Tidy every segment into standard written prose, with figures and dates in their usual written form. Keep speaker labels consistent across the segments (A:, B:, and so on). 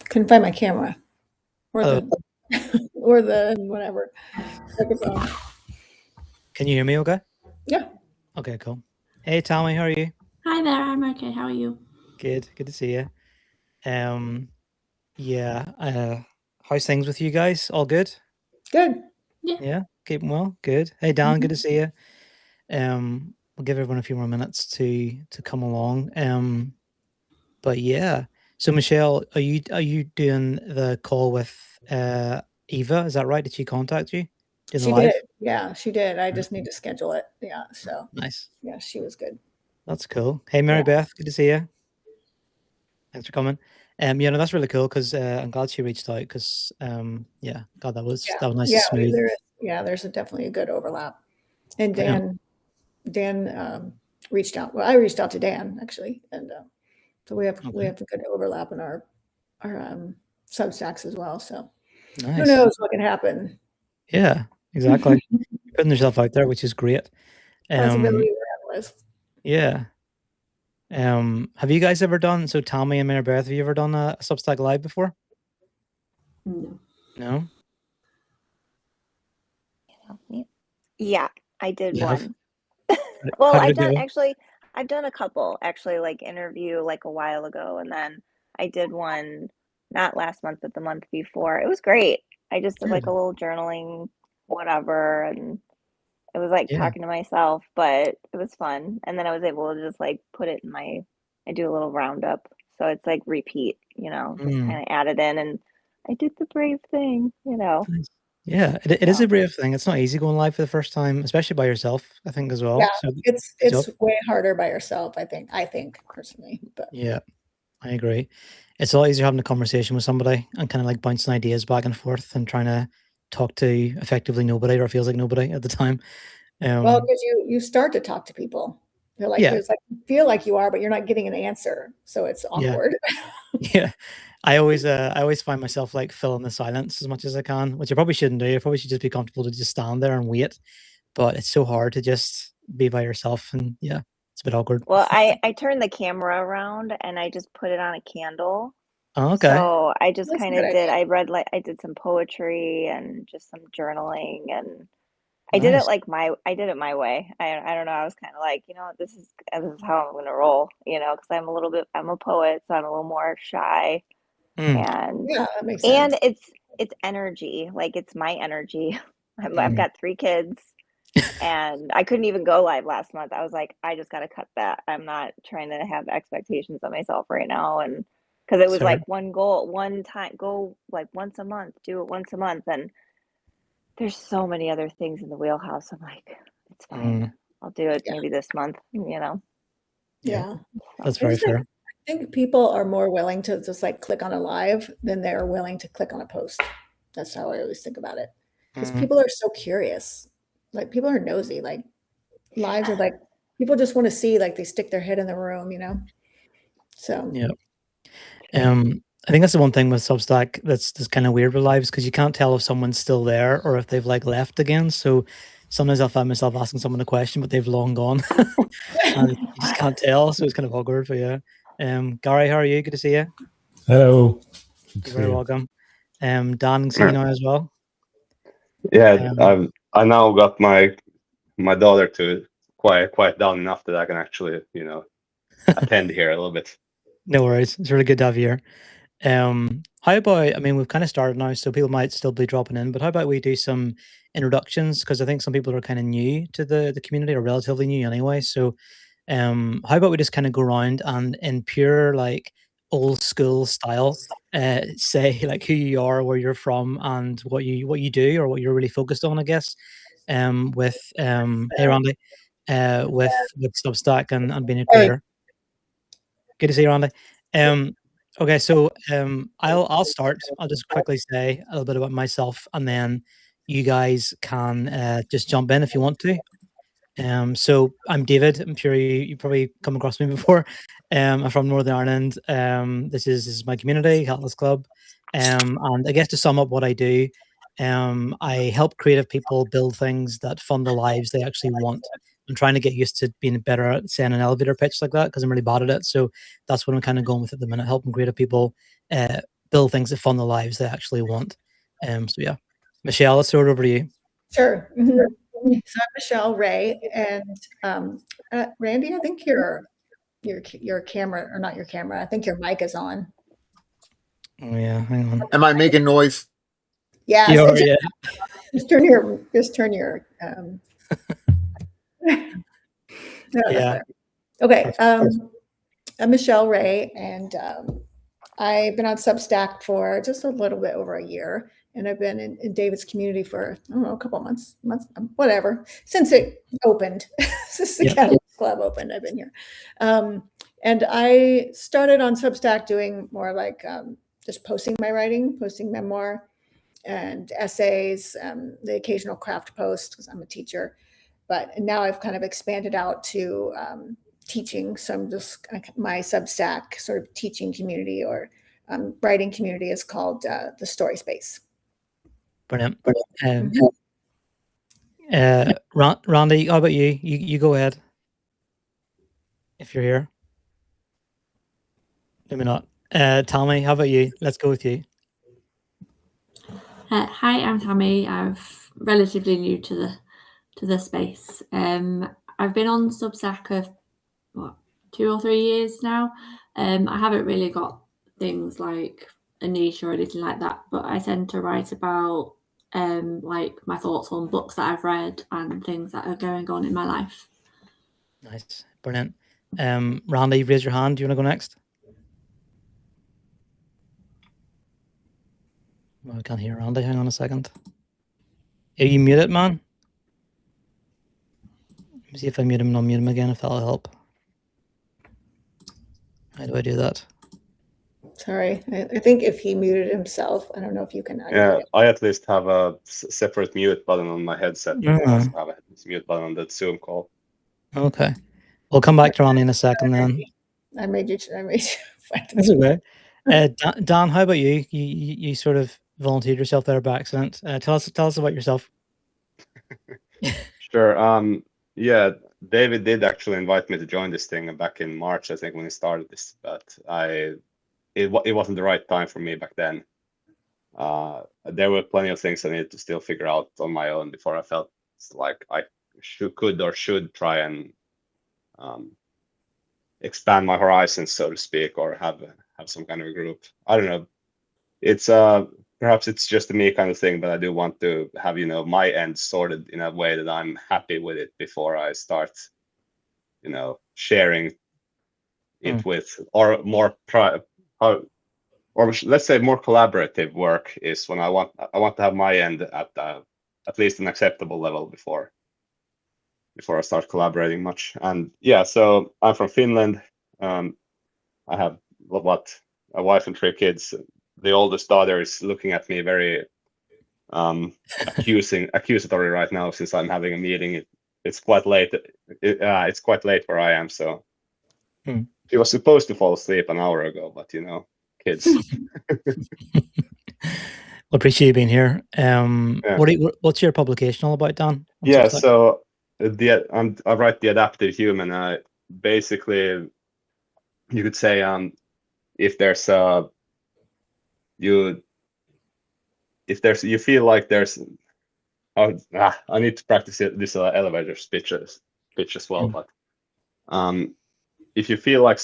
A: Couldn't find my camera or
B: Hello.
A: the or the whatever microphone.
B: Can you hear me okay?
A: Yeah.
B: Okay, cool. Hey, Tommy, how are you?
C: Hi there, I'm okay. How are you?
B: Good. Good to see you. Yeah, how's things with you guys? All good?
A: Good.
C: Yeah.
B: Yeah, keeping well. Good. Hey, Dan, good to see you. We'll give everyone a few more minutes to come along. But yeah. So Michelle, are you doing the call with Eva? Is that right? Did she contact you? Doing the
A: She did.
B: live?
A: Yeah, she did. I
B: Yeah.
A: just need to schedule it. Yeah. So
B: Nice.
A: yeah, she was good.
B: That's cool. Hey, Mary
A: Yeah.
B: Beth, good to see you. Thanks for coming. Yeah, no, that's really cool because I'm glad she reached out because yeah, God, that was
A: Yeah.
B: nice
A: Yeah.
B: and smooth.
A: There's definitely a good overlap. And
B: Yeah.
A: Dan reached out. Well, I reached out to Dan actually, and so we have
B: Okay.
A: a good overlap in our Substacks as well. So who
B: Nice.
A: knows what can happen?
B: Yeah, exactly. You're putting yourself out there, which is great.
A: Possibility we're endless.
B: Yeah. Have you guys ever done, so Tommy and Mary Beth, have you ever done a Substack Live before?
C: No.
B: No?
D: Yeah, I did
B: You have?
D: one.
B: How
D: Well,
B: did it go?
D: I've done a couple actually, like interview like a while ago, and then I did one not last month, but the month before. It was great. I just did like a
B: Good.
D: little journaling, whatever, and it was like
B: Yeah.
D: talking to myself, but it was fun. And then I was able to just like put it in I do a little roundup. So it's like repeat, just
B: Mm.
D: kind of add it in and I did the brave thing,
B: Nice. Yeah, it is a
D: So
B: brave thing. It's not easy going live for the first time, especially by yourself, I think, as well.
A: Yeah,
B: So good job.
A: it's way harder by yourself, I think personally, but
B: Yeah, I agree. It's a lot easier having a conversation with somebody and kind of like bouncing ideas back and forth and trying to talk to effectively nobody or it feels like nobody at the time.
A: well,
B: Um,
A: because you start to talk to people. They're like,
B: yeah,
A: it's like you feel like you are, but you're not getting an answer, so it's
B: yeah,
A: awkward.
B: yeah. I always find myself like filling the silence as much as I can, which I probably shouldn't do. I probably should just be comfortable to just stand there and wait. But it's so hard to just be by yourself, and yeah, it's a bit awkward.
D: well, I turned the camera around and I just put it on a candle.
B: Oh, okay.
D: So I just
A: That's a
D: kind
A: good
D: of
A: idea.
D: I did some poetry and just some journaling and
B: Nice.
D: I did it my way. I don't know. I was kind of like, this is how I'm gonna roll, because I'm a poet, so I'm a little more shy
B: Mm,
D: and
A: Yeah, that makes sense.
D: and it's energy, like it's my energy. I've
B: mm.
D: got 3 kids and I couldn't even go live last month. I was like, I just got to cut that. I'm not trying to have expectations of myself right now. And because it was
B: Sorry.
D: like one goal, one time, go like once a month, do it once a month. And there's so many other things in the wheelhouse. I'm like, it's fine.
B: Mm,
D: I'll do it
A: Yeah,
D: maybe this month.
B: yeah,
A: yeah.
D: So.
B: that's very fair.
A: I think people are more willing to just like click on a live than they're willing to click on a post. That's how I always think about it. Because
B: Mm,
A: people are so curious. Like people are nosy. Like lives are like people just want to see like they stick their head in the room. So
B: yeah. I think that's the one thing with Substack that's kind of weird with lives because you can't tell if someone's still there or if they've like left again. So sometimes I'll find myself asking someone a question, but they've long gone, and you just can't tell. So it's kind of awkward. But yeah, Gary, how are you? Good to see you.
E: Hello. Good to
B: You're
E: see
B: very
E: you.
B: welcome. Dan, see you now as well.
F: Yeah,
B: Um,
F: I now got my daughter to quiet down enough that I can actually, attend here a little bit.
B: no worries. It's really good to have you here. How about, I mean, we've kind of started now, so people might still be dropping in, but how about we do some introductions? Because I think some people are kind of new to the community or relatively new anyway. So, how about we just kind of go around and in pure like old school style, say like who you are, where you're from, and what you do or what you're really focused on, I guess. With hey Randy, with Substack and being a
A: Hey,
B: creator. Good to see you, Randy. Okay, so I'll start. I'll just quickly say a little bit about myself, and then you guys can just jump in if you want to. So I'm David. I'm sure you probably come across me before. I'm from Northern Ireland. This is my community, Atlas Club. And I guess to sum up what I do, I help creative people build things that fund the lives they actually want. I'm trying to get used to being better at saying an elevator pitch like that because I'm really bad at it. So that's what I'm kind of going with at the minute, helping creative people build things that fund the lives they actually want. So yeah, Michelle, let's throw it over to you.
A: Sure. So I'm Michelle Ray, and Randy, I think your camera, or not your camera, I think your mic is on.
B: Oh yeah, hang on.
G: Am I making noise?
A: Yes,
B: You are,
A: just,
B: yeah.
A: just turn your no, that's
B: Yeah.
A: better. Okay, I'm Michelle Ray, and I've been on Substack for just a little bit over a year, and I've been in David's community for, I don't know, a couple months, whatever, since it opened, since the
B: Yep.
A: Catalyst Club opened, I've been here. And I started on Substack doing more like just posting my writing, posting memoir and essays, the occasional craft post because I'm a teacher. But now I've kind of expanded out to teaching. So I'm just my Substack sort of teaching community or writing community is called the Story Space.
B: Brilliant. Randy, how about you? You go ahead. If you're here. Maybe not. Tommy, how about you? Let's go with you.
C: Hi, I'm Tammy. I'm relatively new to the space. I've been on Substack of 2 or 3 years now. I haven't really got things like a niche or anything like that, but I tend to write about like my thoughts on books that I've read and things that are going on in my life.
B: Nice, brilliant. Randy, raise your hand. Do you want to go next? Well, I can't hear Randy. Hang on a second. Are you muted, man? Let me see if I mute him and unmute him again, if that'll help. How do I do that?
A: Sorry, I think if he muted himself, I don't know if you can.
F: Yeah, I at least have a separate mute button on my headset. I also have a mute button on that Zoom call.
B: Okay. We'll come back to Randy in a second then.
A: I made you find it.
B: That's okay. Dan, how about you? You sort of volunteered yourself there by accident. Tell us about yourself.
F: Sure. Yeah, David did actually invite me to join this thing back in March, I think, when he started this, but it wasn't the right time for me back then. There were plenty of things I needed to still figure out on my own before I felt like I should try and expand my horizons, so to speak, or have some kind of a group. I don't know. It's perhaps it's just a me kind of thing, but I do want to have, my end sorted in a way that I'm happy with it before I start, sharing it with, or more or let's say more collaborative work is when I want to have my end at least an acceptable level before I start collaborating much. And yeah, so I'm from Finland. I have a wife and 3 kids. The oldest daughter is looking at me very accusatory right now, since I'm having a meeting. It's quite late. It's quite late where I am, so she was supposed to fall asleep an hour ago, but kids.
B: Well, appreciate you being here. What's your publication all about, Dan?
F: Yeah, so I write The Adaptive Human. Basically, you could say if you feel like there's I need to practice this elevator pitch as well, but if you feel like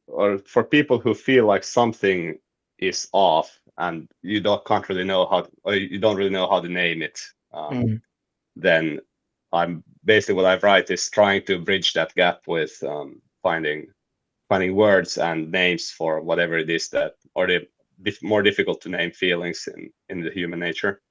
F: or for people who feel like something is off and you can't really know how, or you don't really know how to name it, then I'm basically, what I write is trying to bridge that gap with finding words and names for whatever it is that, or the more difficult to name feelings in the human nature.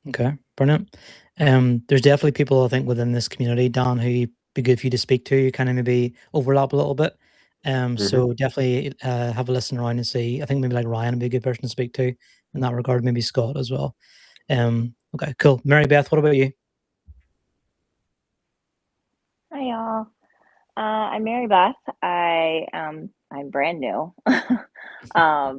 B: Okay, brilliant. There's definitely people, I think, within this community, Dan, who be good for you to speak to. You kind of maybe overlap a little bit. So definitely have a listen around and see. I think maybe like Ryan would be a good person to speak to in that regard. Maybe Scott as well. Okay, cool. Mary Beth, what about you?
D: Hi, y'all. I'm Mary Beth. I'm brand new.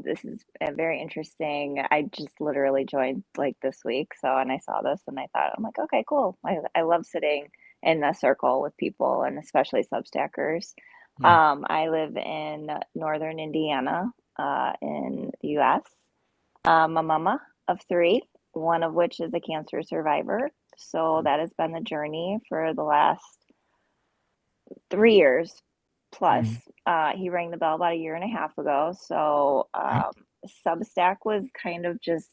D: This is very interesting. I just literally joined like this week, and I saw this and I thought, I'm like, okay, cool. I love sitting in a circle with people, and especially Substackers. I live in northern Indiana, in the US. I'm a mama of 3, one of which is a cancer survivor. So that has been the journey for the last 3 years plus. He rang the bell about a year and a half ago. So Substack was kind of just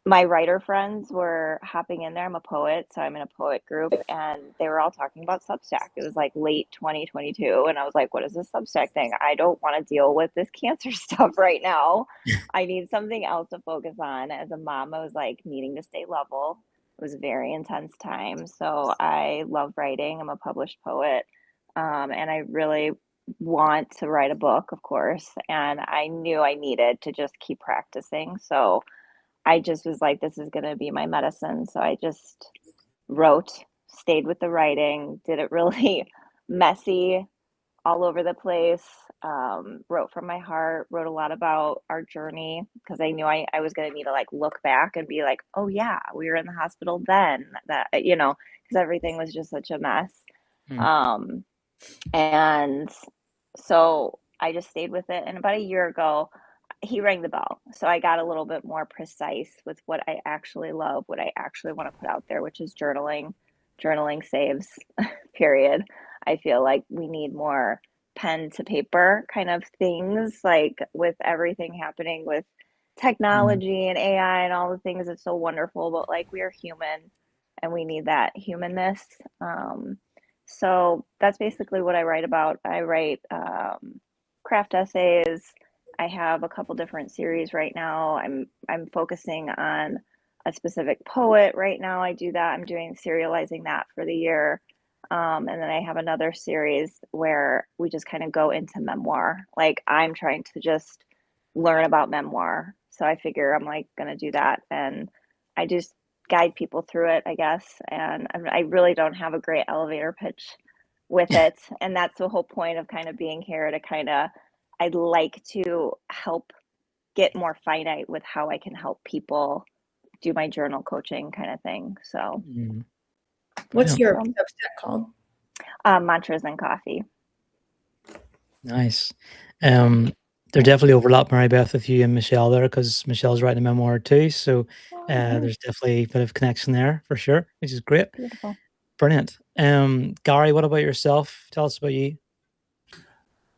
D: my writer friends were hopping in there. I'm a poet, so I'm in a poet group, and they were all talking about Substack. It was like late 2022, and I was like, what is this Substack thing? I don't want to deal with this cancer stuff right now. I need something else to focus on. As a mom, I was like needing to stay level. It was a very intense time. So I love writing. I'm a published poet, and I really want to write a book, of course, and I knew I needed to just keep practicing. So I just was like, this is going to be my medicine. So I just wrote, stayed with the writing, did it really messy, all over the place, wrote from my heart, wrote a lot about our journey because I knew I was going to need to like look back and be like, oh yeah, we were in the hospital then, that, because everything was just such a mess. And so I just stayed with it. And about a year ago, he rang the bell. So I got a little bit more precise with what I actually love, what I actually want to put out there, which is journaling. Journaling saves, period. I feel like we need more pen to paper kind of things, like with everything happening with technology and AI and all the things. It's so wonderful, but like we are human and we need that humanness. So that's basically what I write about. I write craft essays. I have a couple different series right now. I'm focusing on a specific poet right now. I do that. I'm doing serializing that for the year. And then I have another series where we just kind of go into memoir. Like I'm trying to just learn about memoir. So I figure I'm like going to do that. And I just guide people through it, I guess. And I really don't have a great elevator pitch with it. And that's the whole point of kind of being here to kind of, I'd like to help get more finite with how I can help people do my journal coaching kind of thing. So
A: what's your Substack called?
D: Mantras and Coffee.
B: Nice. There definitely overlap, Mary Beth, with you and Michelle there, because Michelle's writing a memoir too. So there's definitely a bit of connection there for sure, which is great.
D: Beautiful.
B: Brilliant. Gary, what about yourself? Tell us about you.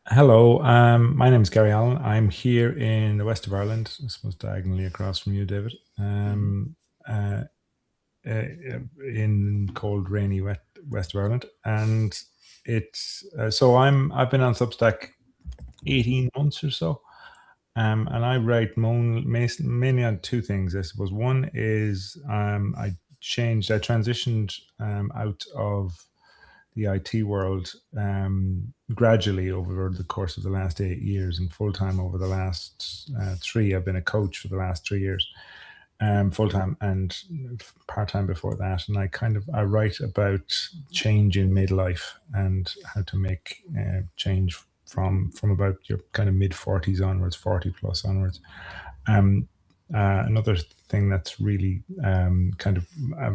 E: Hello, my name is Gary Allen. I'm here in the west of Ireland, I suppose diagonally across from you, David, in cold, rainy, wet west of Ireland. And it's so I've been on Substack 18 months or so, and I write mainly on 2 things, I suppose. One is I transitioned out of the IT world gradually over the course of the last 8 years, and full-time over the last 3. I've been a coach for the last 3 years, full-time and part-time before that. And I write about change in midlife and how to make change from about your kind of mid-40s onwards, 40 plus onwards. Another thing that's really kind of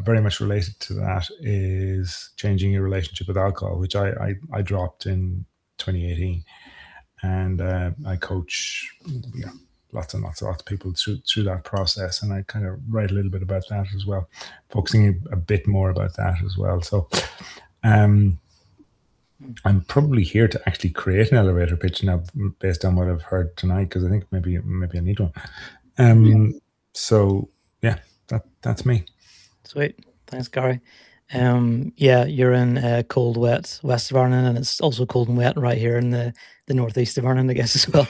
E: very much related to that is changing your relationship with alcohol, which I dropped in 2018, and I coach lots and lots of people through that process, and I kind of write a little bit about that as well, focusing a bit more about that as well. So I'm probably here to actually create an elevator pitch now based on what I've heard tonight, because I think maybe I need one. So yeah, that's me.
B: Sweet. Thanks, Gary. Yeah, you're in cold, wet west of Ireland, and it's also cold and wet right here in the northeast of Ireland, I guess, as well.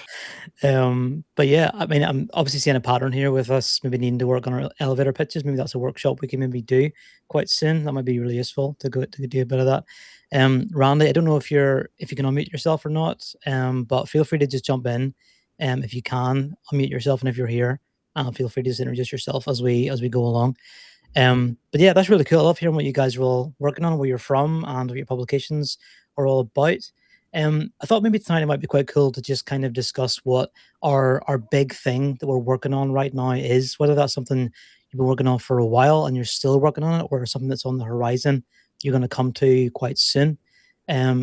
B: But yeah, I mean, I'm obviously seeing a pattern here with us maybe needing to work on our elevator pitches. Maybe that's a workshop we can maybe do quite soon. That might be really useful to do a bit of that. Randy, I don't know if you can unmute yourself or not, but feel free to just jump in. If you can unmute yourself, and if you're here, feel free to just introduce yourself as we go along. But yeah, that's really cool. I love hearing what you guys are all working on, where you're from, and what your publications are all about. I thought maybe tonight it might be quite cool to just kind of discuss what our big thing that we're working on right now is, whether that's something you've been working on for a while and you're still working on it, or something that's on the horizon you're going to come to quite soon.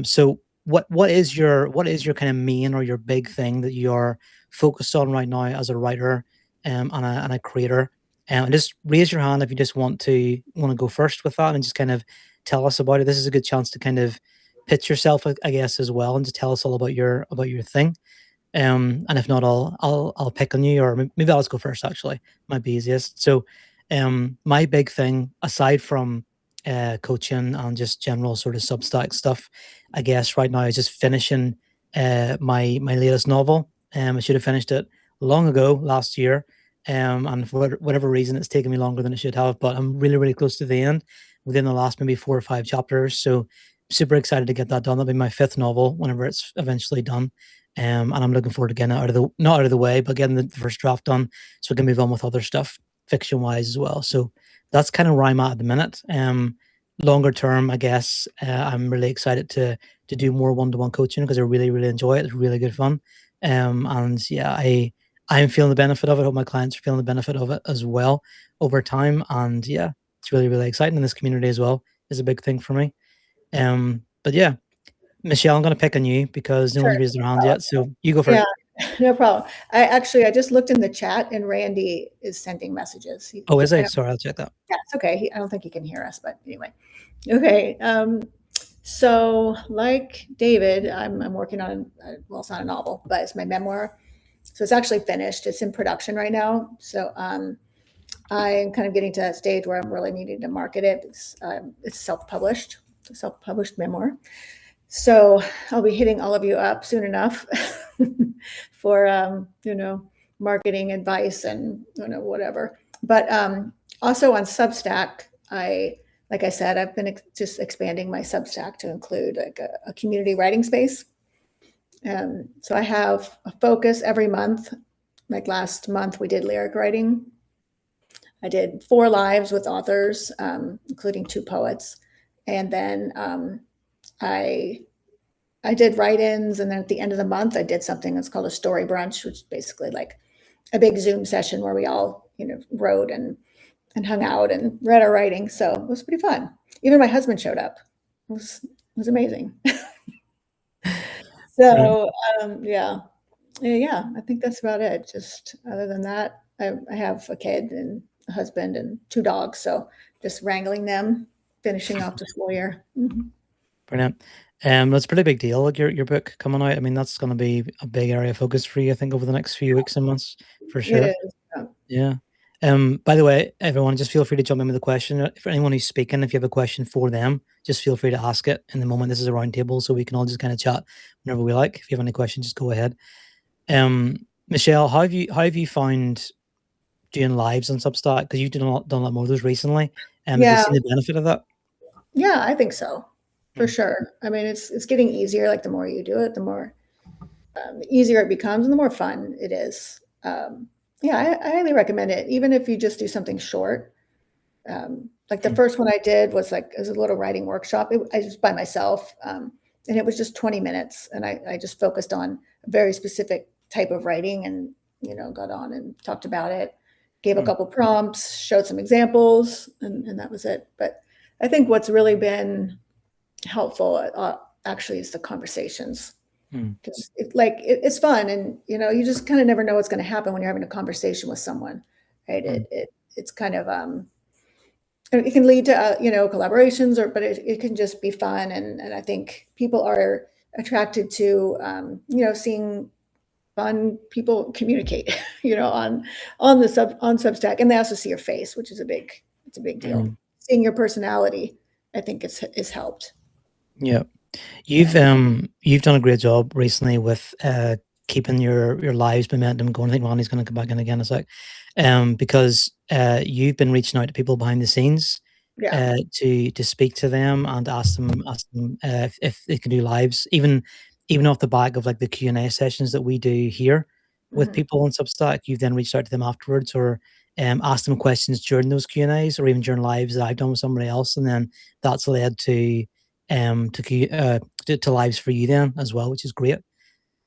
B: So what is your kind of main or your big thing that you're focused on right now as a writer and a creator? And just raise your hand if you just want to go first with that, and just kind of tell us about it. This is a good chance to kind of pitch yourself, I guess, as well, and just tell us all about your thing. And if not, I'll pick on you, or maybe I'll just go first. Actually, might be easiest. So, my big thing, aside from coaching and just general sort of Substack stuff, I guess right now is just finishing my latest novel. I should have finished it long ago last year, and for whatever reason, it's taken me longer than it should have. But I'm really, really close to the end, within the last maybe 4 or 5 chapters. So, super excited to get that done. That'll be my 5th novel whenever it's eventually done. And I'm looking forward to getting it not out of the way, but getting the first draft done so we can move on with other stuff, fiction wise as well. So that's kind of where I'm at the minute. Longer term, I guess, I'm really excited to do more one-to-one coaching because I really, really enjoy it. It's really good fun. And yeah, I'm feeling the benefit of it. I hope my clients are feeling the benefit of it as well over time. And yeah, it's really, really exciting. And this community as well is a big thing for me. But yeah, Michelle, I'm going to pick on you because no one's raised their hand yet. So you go first.
A: Yeah, no problem. I just looked in the chat and Randy is sending messages.
B: Oh, is he? Sorry, I'll check that.
A: Yeah, it's okay. I don't think he can hear us, but anyway. Okay. So like David, I'm working on, well, it's not a novel, but it's my memoir. So it's actually finished. It's in production right now. So I'm kind of getting to that stage where I'm really needing to market it. It's self-published memoir. So I'll be hitting all of you up soon enough for, marketing advice and, whatever. But also on Substack, like I said, I've been just expanding my Substack to include like a community writing space. So I have a focus every month. Like last month, we did lyric writing. I did 4 lives with authors, including 2 poets. And then I did write-ins, and then at the end of the month, I did something that's called a story brunch, which is basically like a big Zoom session where we all, wrote and hung out and read our writing. So it was pretty fun. Even my husband showed up. It was amazing. So yeah, I think that's about it. Just other than that, I have a kid and a husband and 2 dogs. So just wrangling them, finishing off the school year. Mhm.
B: Brilliant. That's a pretty big deal. Like your book coming out. I mean, that's going to be a big area of focus for you, I think, over the next few weeks and months, for sure.
A: It is.
B: Yeah. By the way, everyone, just feel free to jump in with a question. For anyone who's speaking, if you have a question for them, just feel free to ask it in the moment. This is a roundtable, so we can all just kind of chat whenever we like. If you have any questions, just go ahead. Michelle, how have you found doing lives on Substack? Because you've done a lot more of those recently. Have you seen the benefit of that?
A: Yeah, I think so, for sure. I mean, it's getting easier. Like the more you do it, the more the easier it becomes, and the more fun it is. Yeah, I highly recommend it, even if you just do something short. Like the first one I did was like as a little writing workshop. I just by myself, and it was just 20 minutes, and I just focused on a very specific type of writing, and got on and talked about it, gave a couple prompts, showed some examples, and that was it. But I think what's really been helpful actually is the conversations. Because it's fun, and you just kind of never know what's going to happen when you're having a conversation with someone, right? It's kind of it can lead to collaborations, but it can just be fun, and I think people are attracted to seeing fun people communicate on Substack, and they also see your face, which is a big deal. Seeing your personality, I think it's helped.
B: Yeah. You've done a great job recently with keeping your lives momentum going. I think Ronnie's going to come back in again in a sec, because you've been reaching out to people behind the scenes, to speak to them and ask them if they can do lives, even off the back of like the Q&A sessions that we do here with people on Substack. You've then reached out to them afterwards, or asked them questions during those Q&As, or even during lives that I've done with somebody else, and then that's led to lives for you then as well, which is great.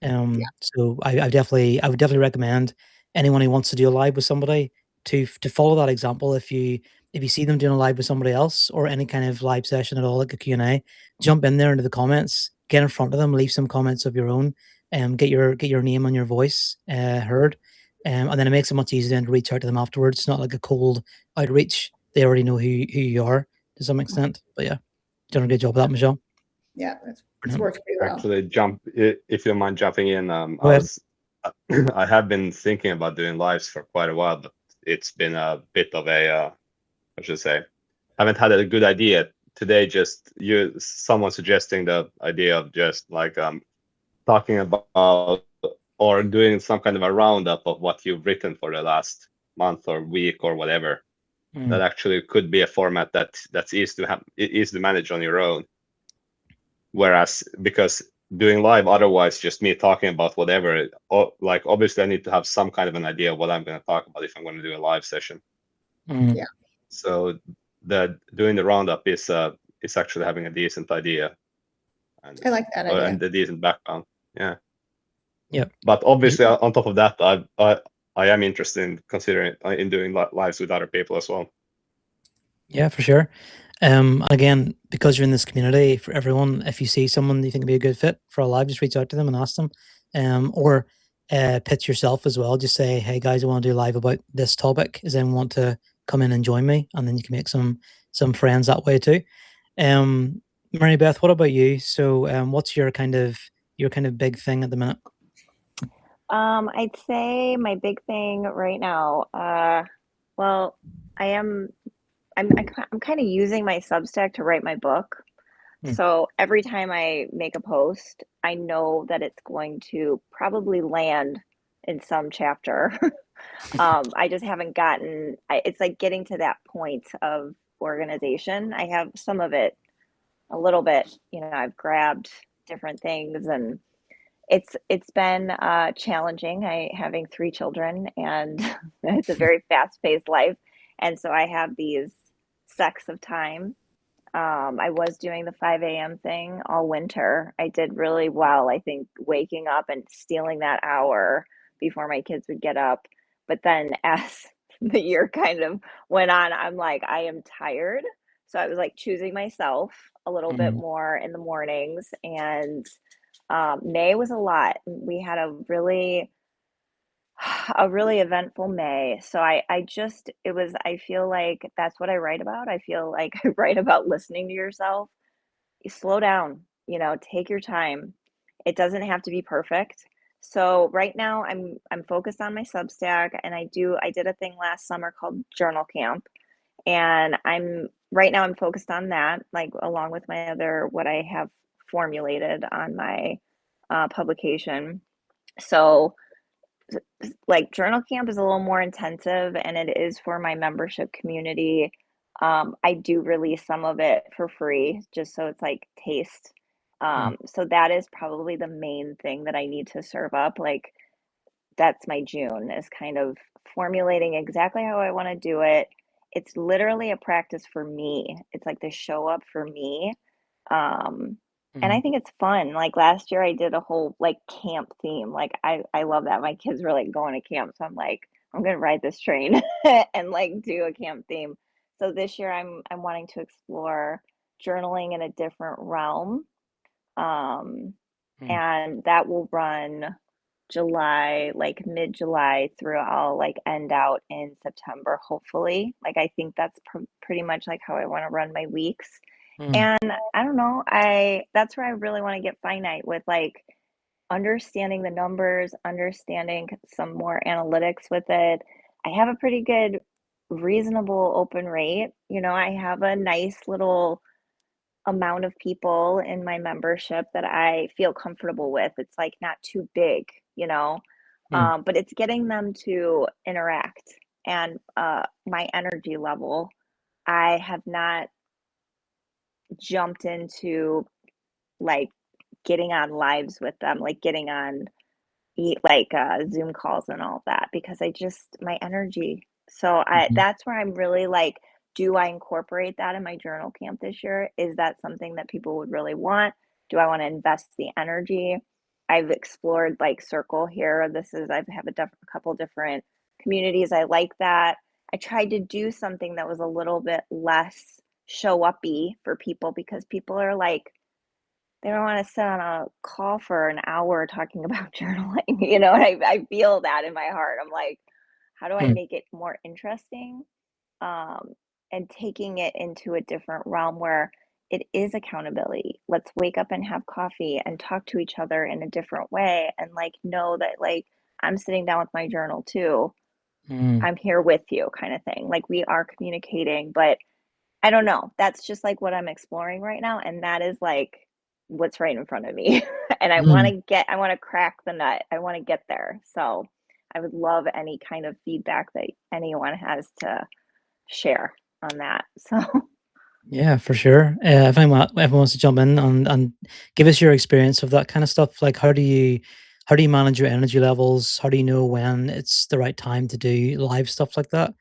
B: So I would definitely recommend anyone who wants to do a live with somebody to follow that example. If you see them doing a live with somebody else, or any kind of live session at all, like a Q&A, jump in there into the comments get in front of them, leave some comments of your own, get your name and your voice heard, and then it makes it much easier then to reach out to them afterwards. It's not like a cold outreach; they already know who you are to some extent. But yeah, done a good job of that, Michelle.
A: Yeah, it's
B: Brilliant.
A: worked pretty well.
F: Actually, if you don't mind jumping in,
B: Go ahead.
F: I have been thinking about doing lives for quite a while, but it's been a bit of a, I should say, haven't had a good idea. Today, just someone suggesting the idea of just like talking about or doing some kind of a roundup of what you've written for the last month or week or whatever. That actually could be a format that's easy to manage on your own. Whereas because doing live otherwise just me talking about whatever, like obviously I need to have some kind of an idea of what I'm going to talk about if I'm going to do a live session.
A: Yeah.
F: So doing the roundup is actually having a decent idea. And,
A: I like that idea.
F: and a decent background. Yeah.
B: Yep.
F: But obviously on top of that, I am interested in considering in doing lives with other people as well.
B: Yeah, for sure. Again, because you're in this community, for everyone, if you see someone you think would be a good fit for a live, just reach out to them and ask them. Or pitch yourself as well. Just say, hey guys, I want to do live about this topic. Does anyone want to come in and join me? And then you can make some friends that way too. Mary Beth, what about you? So what's your kind of big thing at the minute?
D: I'd say my big thing right now, well, I'm kind of using my Substack to write my book. So every time I make a post, I know that it's going to probably land in some chapter. I just haven't gotten, it's like getting to that point of organization. I have some of it a little bit, I've grabbed different things, and it's been challenging. Having 3 children, and it's a very fast-paced life, and so I have these sects of time. I was doing the 5 a.m. thing all winter. I did really well, I think, waking up and stealing that hour before my kids would get up. But then as the year kind of went on, I'm like, I am tired. So I was like choosing myself a little bit more in the mornings. And May was a lot. We had a really eventful May. So I feel like that's what I write about. I feel like I write about listening to yourself. You slow down, take your time. It doesn't have to be perfect. So right now I'm focused on my Substack, and I did a thing last summer called Journal Camp, and right now I'm focused on that, like along with my what I have formulated on my publication. So like Journal Camp is a little more intensive, and it is for my membership community. I do release some of it for free just so it's like taste. So that is probably the main thing that I need to serve up. Like that's my June, is kind of formulating exactly how I want to do it. It's literally a practice for me. It's like the show up for me. And I think it's fun. Like last year I did a whole like camp theme. Like I love that. My kids were like going to camp. So I'm like, I'm gonna ride this train and like do a camp theme. So this year I'm wanting to explore journaling in a different realm. And that will run July, like mid-July through, I'll like end out in September, hopefully. Like I think that's pretty much like how I want to run my weeks. And I don't know, that's where I really want to get finite with, like understanding the numbers, understanding some more analytics with it. I have a pretty good, reasonable open rate. I have a nice little amount of people in my membership that I feel comfortable with. It's like not too big, but it's getting them to interact. And my energy level, I have not jumped into like getting on lives with them, like getting on Zoom calls and all of that, because my energy. So that's where I'm really like, do I incorporate that in my journal camp this year? Is that something that people would really want? Do I want to invest the energy? I've explored like Circle here. I have a couple different communities. I like that. I tried to do something that was a little bit less show uppy for people, because people are like, they don't want to sit on a call for an hour talking about journaling, you know, and I feel that in my heart. I'm like, how do I
B: Mm.
D: make it more interesting? And taking it into a different realm where it is accountability. Let's wake up and have coffee and talk to each other in a different way and like know that like I'm sitting down with my journal too.
B: Mm.
D: I'm here with you kind of thing. Like we are communicating, but I don't know. That's just like what I'm exploring right now. And that is like what's right in front of me. And I want to crack the nut. I want to get there. So I would love any kind of feedback that anyone has to share on that. So
B: Yeah, for sure. If anyone wants to jump in and give us your experience of that kind of stuff, like how do you manage your energy levels? How do you know when it's the right time to do live stuff like that?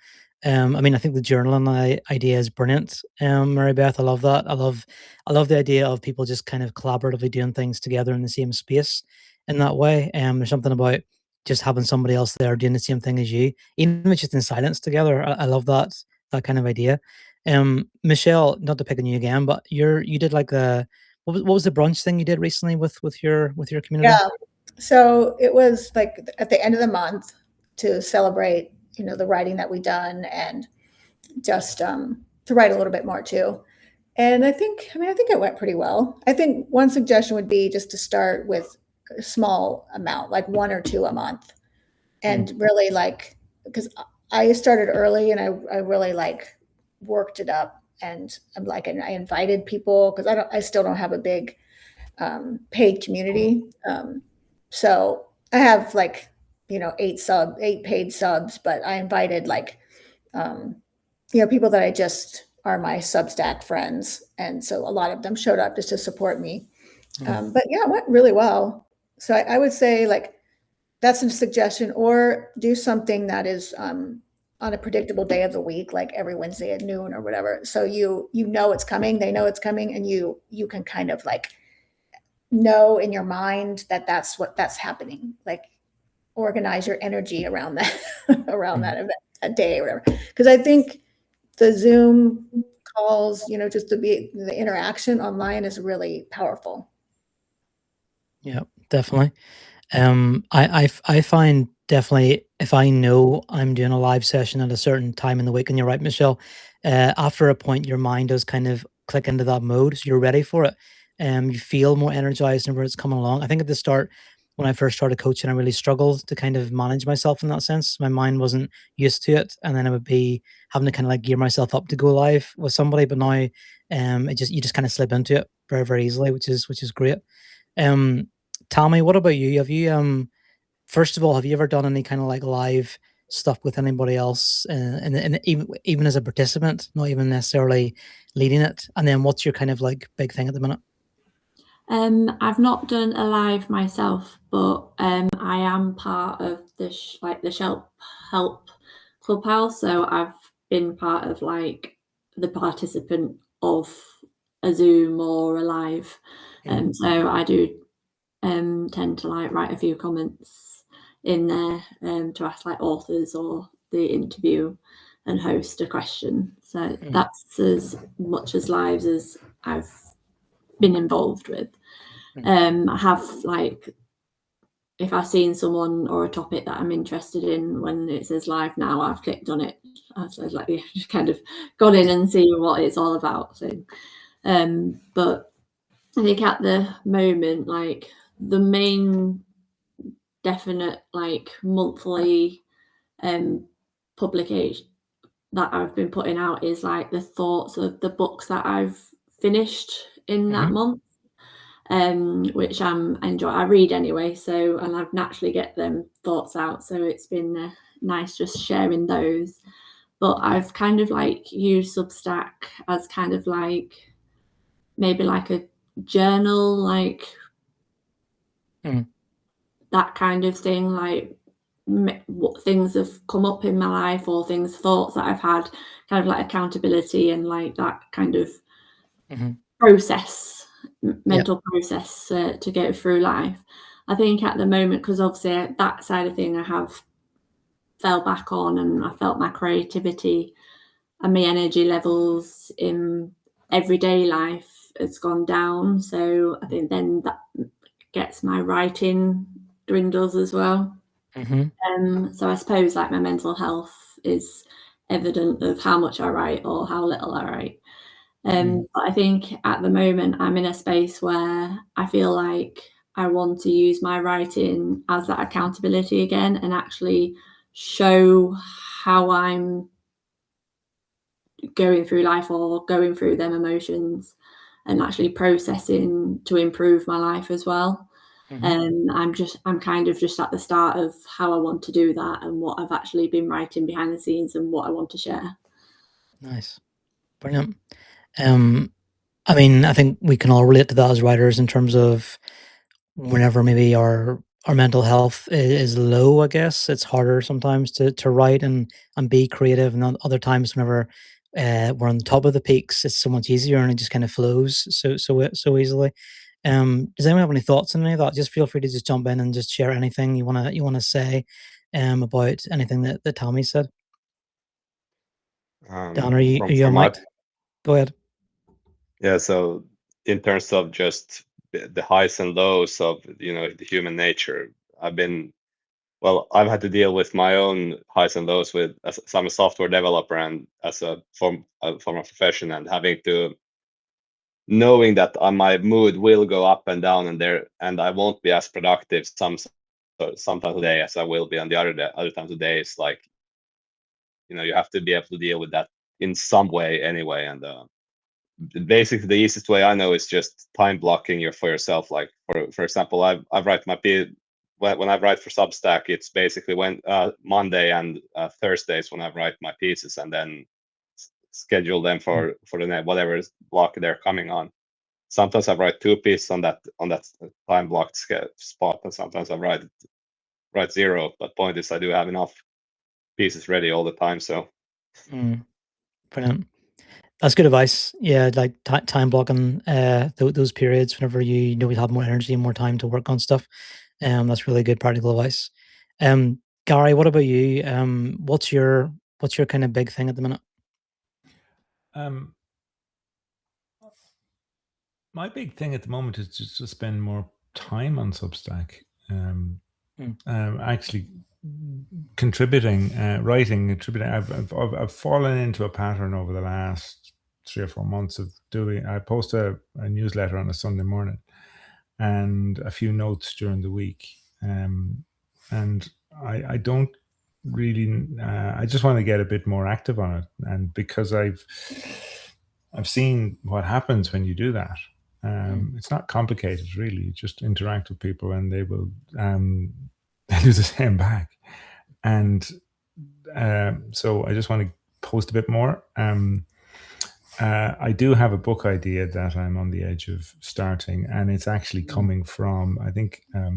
B: I mean, I think the journaling idea is brilliant. Mary Beth, I love that. I love the idea of people just kind of collaboratively doing things together in the same space in that way. There's something about just having somebody else there doing the same thing as you, even if it's just in silence together. I love that kind of idea. Michelle, not to pick on you again, but you did like what was the brunch thing you did recently with your community?
A: Yeah. So it was like at the end of the month to celebrate, you know, the writing that we done and just to write a little bit more too. And I think it went pretty well. I think one suggestion would be just to start with a small amount, like 1 or 2 a month. And really like, because I started early and I really like worked it up and I'm like, and I invited people because I still don't have a big paid community. So I have like, you know, 8 paid subs, but I invited like, you know, people that I just are my Substack friends. And so a lot of them showed up just to support me. But yeah, it went really well. So I would say like, that's a suggestion, or do something that is on a predictable day of the week, like every Wednesday at noon or whatever. So you know it's coming, they know it's coming, and you can kind of like know in your mind that that's happening. Like organize your energy around that around that event, that day or whatever. Because I think the Zoom calls, you know, just to be the interaction online is really powerful.
B: Yeah, definitely. I find definitely if I know I'm doing a live session at a certain time in the week, and you're right, Michelle, after a point, your mind does kind of click into that mode, so you're ready for it. You feel more energized where it's coming along. I think at the start, when I first started coaching, I really struggled to kind of manage myself in that sense. My mind wasn't used to it, and then I would be having to kind of like gear myself up to go live with somebody. But now, you just kind of slip into it very, very easily, which is great. Um, Tommy, what about you? Have you first of all, have you ever done any kind of like live stuff with anybody else, and even as a participant, not even necessarily leading it? And then, what's your kind of like big thing at the minute?
C: I've not done a live myself, but I am part of the Help Clubhouse, so I've been part of like the participant of a Zoom or a live, so I do tend to like write a few comments in there to ask like authors or the interview and host a question. So that's as much as lives as I've been involved with. I have like, if I've seen someone or a topic that I'm interested in, when it says live now, I've clicked on it. I've like just kind of gone in and see what it's all about. So, but I think at the moment, like the main definite like monthly publication that I've been putting out is like the thoughts of the books that I've finished in that month. Which I enjoy. I read anyway, so and I naturally get them thoughts out. So it's been nice just sharing those. But I've kind of like used Substack as kind of like maybe like a journal, like that kind of thing, like what things have come up in my life or thoughts that I've had, kind of like accountability and like that kind of process, mental process to go through life. I think at the moment, because obviously that side of thing I have fell back on, and I felt my creativity and my energy levels in everyday life has gone down. So I think then that gets my writing dwindles as well. So I suppose like my mental health is evident of how much I write or how little I write. But I think at the moment I'm in a space where I feel like I want to use my writing as that accountability again and actually show how I'm going through life or going through them emotions and actually processing to improve my life as well. And I'm kind of just at the start of how I want to do that and what I've actually been writing behind the scenes and what I want to share.
B: Nice. Brilliant. I mean, I think we can all relate to that as writers in terms of whenever maybe our mental health is low, I guess it's harder sometimes to write and be creative, and other times whenever we're on the top of the peaks, it's so much easier and it just kind of flows so easily. Does anyone have any thoughts on any of that? Just feel free to just jump in and just share anything you wanna say about anything that Tommy said. Dan, are you on
F: From my
B: mic? Go ahead.
F: Yeah, so in terms of just the highs and lows of the human nature, I've had to deal with my own highs and lows as I'm a software developer and as a form of profession, and having to knowing that my mood will go up and down, and I won't be as productive sometimes a day as I will be on the other times of the day. It's like you have to be able to deal with that in some way anyway, and basically the easiest way I know is just time blocking for yourself. Like for example, I write when I write for Substack, it's basically when Monday and Thursdays when I write my pieces, and then schedule them for the whatever block they're coming on. Sometimes I write 2 pieces on that time blocked spot, and sometimes I write 0. But point is, I do have enough pieces ready all the time. So
B: Brilliant. That's good advice. Yeah, like time blocking those periods whenever you know you have more energy and more time to work on stuff. That's really good practical advice. Gary, what about you? What's your kind of big thing at the minute?
E: My big thing at the moment is just to spend more time on Substack. Actually contributing, writing, contributing. I've fallen into a pattern over the last 3 or 4 months of doing. I post a newsletter on a Sunday morning, and a few notes during the week. And I don't really. I just want to get a bit more active on it, and because I've seen what happens when you do that. It's not complicated, really. You just interact with people, and they will do the same back. And so I just want to post a bit more. I do have a book idea that I'm on the edge of starting, and it's actually coming from, I think a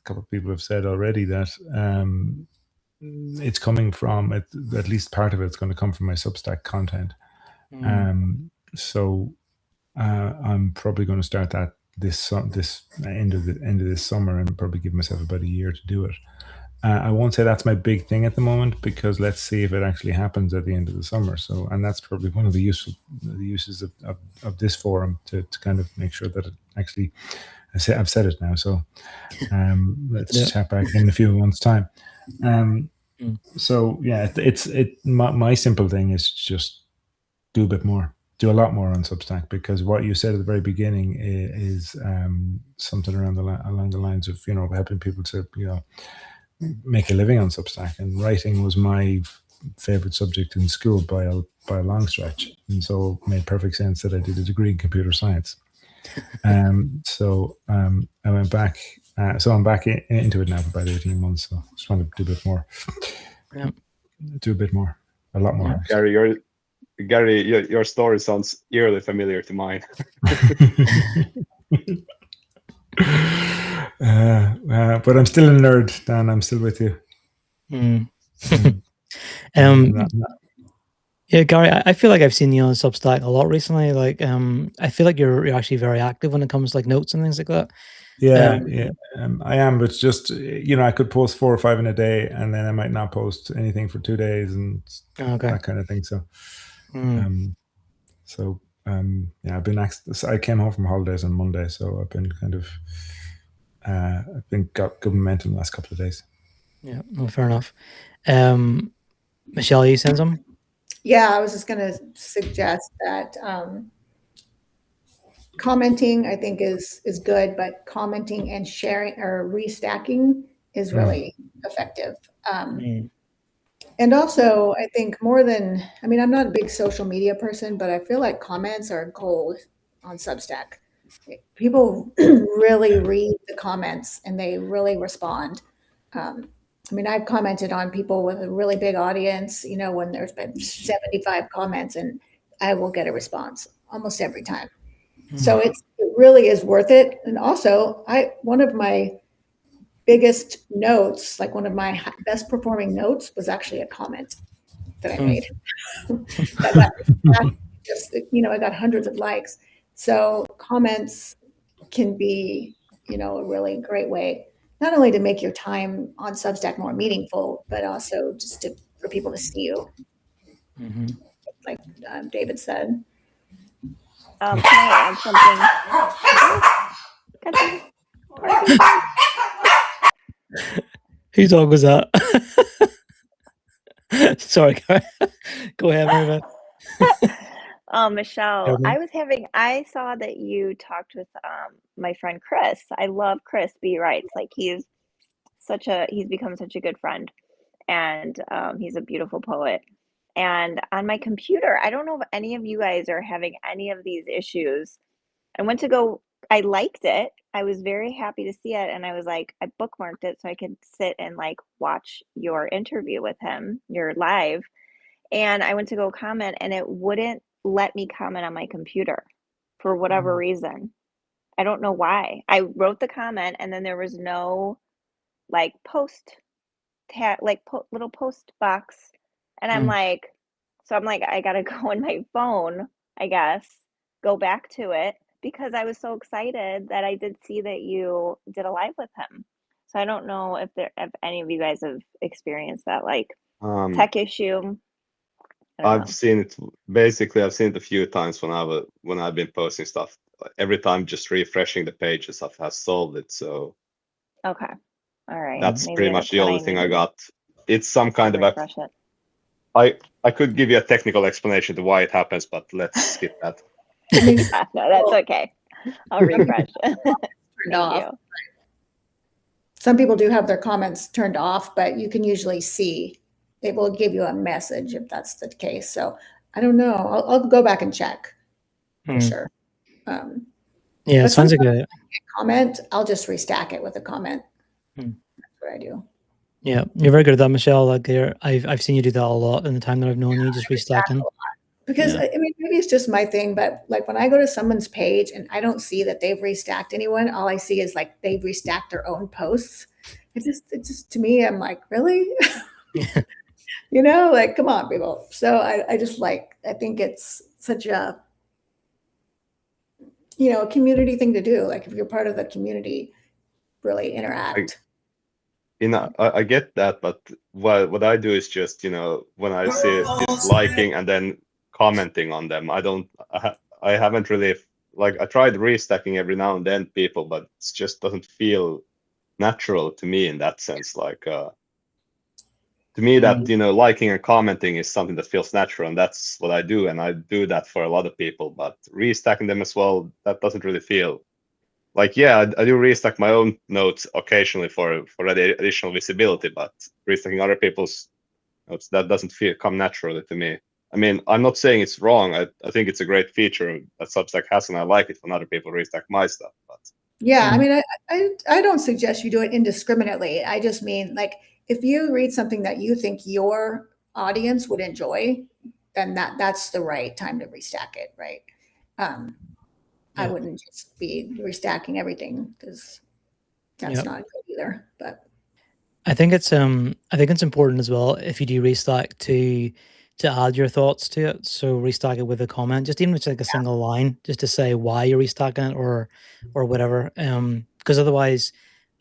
E: couple of people have said already that it's coming from, at least part of it's going to come from my Substack content. So I'm probably going to start that this end of this summer, and probably give myself about a year to do it. I won't say that's my big thing at the moment, because let's see if it actually happens at the end of the summer. So, and that's probably one of the uses of this forum, to kind of make sure that it actually, I've said it now. So let's chat back in a few months' time. So yeah, my simple thing is just do a bit more. Do a lot more on Substack, because what you said at the very beginning is something along the lines of helping people to make a living on Substack, and writing was my favorite subject in school by a long stretch, and so it made perfect sense that I did a degree in computer science. So I went back. So I'm back into it now for about 18 months. So just want to do a bit more. Do a bit more, a lot more.
F: Gary, your story sounds eerily familiar to mine.
E: But I'm still a nerd, Dan. I'm still with you.
B: Yeah, Gary, I feel like I've seen you on Substack a lot recently. Like, I feel like you're actually very active when it comes to like notes and things like that.
E: Yeah, I am, but it's just I could post 4 or 5 in a day, and then I might not post anything for 2 days, and that kind of thing. So, so I've been I came home from holidays on Monday, so I've been kind of got good momentum the last couple of days.
B: Yeah, well, fair enough. Michelle, you send some?
A: Yeah, I was just going to suggest that commenting, I think, is good, but commenting and sharing or restacking is really effective. And also, I think more than, I mean, I'm not a big social media person, but I feel like comments are gold on Substack. People really read the comments and they really respond. I mean, I've commented on people with a really big audience, you know, when there's been 75 comments, and I will get a response almost every time. So it really is worth it. And also, one of my biggest notes, like one of my best performing notes, was actually a comment that I made. That got just, you know, I got hundreds of likes. So comments can be, you know, a really great way, not only to make your time on Substack more meaningful, but also just for people to see you. Like David said.
D: Can I add something?
B: Whose dog was that? Sorry, go ahead, Mary.
D: Michelle, I saw that you talked with my friend Chris. I love Chris B. Wrights. Like he's become such a good friend, and he's a beautiful poet. And on my computer, I don't know if any of you guys are having any of these issues. I liked it. I was very happy to see it. And I was like, I bookmarked it so I could sit and like watch your interview with him, your live. And I went to go comment and it wouldn't let me comment on my computer for whatever reason. I don't know why. I wrote the comment and then there was no like little post box. And I'm like, I gotta go on my phone, I guess, go back to it because I was so excited that I did see that you did a live with him. So I don't know if any of you guys have experienced that like tech issue.
F: I've seen it a few times when I've been posting stuff. Every time just refreshing the pages has solved it. So
D: okay. All right.
F: That's pretty much the only thing I got. It's some kind of
D: refresh it.
F: I could give you a technical explanation to why it happens, but let's skip that.
D: No, that's okay. I'll refresh. Thank you.
A: Some people do have their comments turned off, but you can usually see. It will give you a message if that's the case. So I don't know. I'll go back and check for sure.
B: Yeah, it sounds like a
A: comment. I'll just restack it with a comment. That's what I do.
B: Yeah, you're very good at that, Michelle. Like I've seen you do that a lot in the time that I've known you, just restacking.
A: Because I mean, maybe it's just my thing, but like when I go to someone's page and I don't see that they've restacked anyone, all I see is like they've restacked their own posts. It's just to me, I'm like, really? You know, like, come on, people. So I think it's such a, you know, a community thing to do. Like if you're part of the community, really interact.
F: I get that, but what I do is just, you know, when I see this liking and then commenting on them, I haven't really, like, I tried restacking every now and then people, but it just doesn't feel natural to me in that sense. Like, to me, that, you know, liking and commenting is something that feels natural, and that's what I do, and I do that for a lot of people. But restacking them as well, that doesn't really feel like, yeah, I do restack my own notes occasionally for additional visibility, but restacking other people's notes, that doesn't come naturally to me. I mean, I'm not saying it's wrong. I think it's a great feature that Substack has, and I like it when other people restack my stuff. But
A: yeah, I mean, I don't suggest you do it indiscriminately. I just mean, like, if you read something that you think your audience would enjoy, then that's the right time to restack it, right? I wouldn't just be restacking everything because that's not good either. But
B: I think it's important as well if you do restack to add your thoughts to it. So restack it with a comment, just even if it's like a single line, just to say why you're restacking it or whatever. Because otherwise,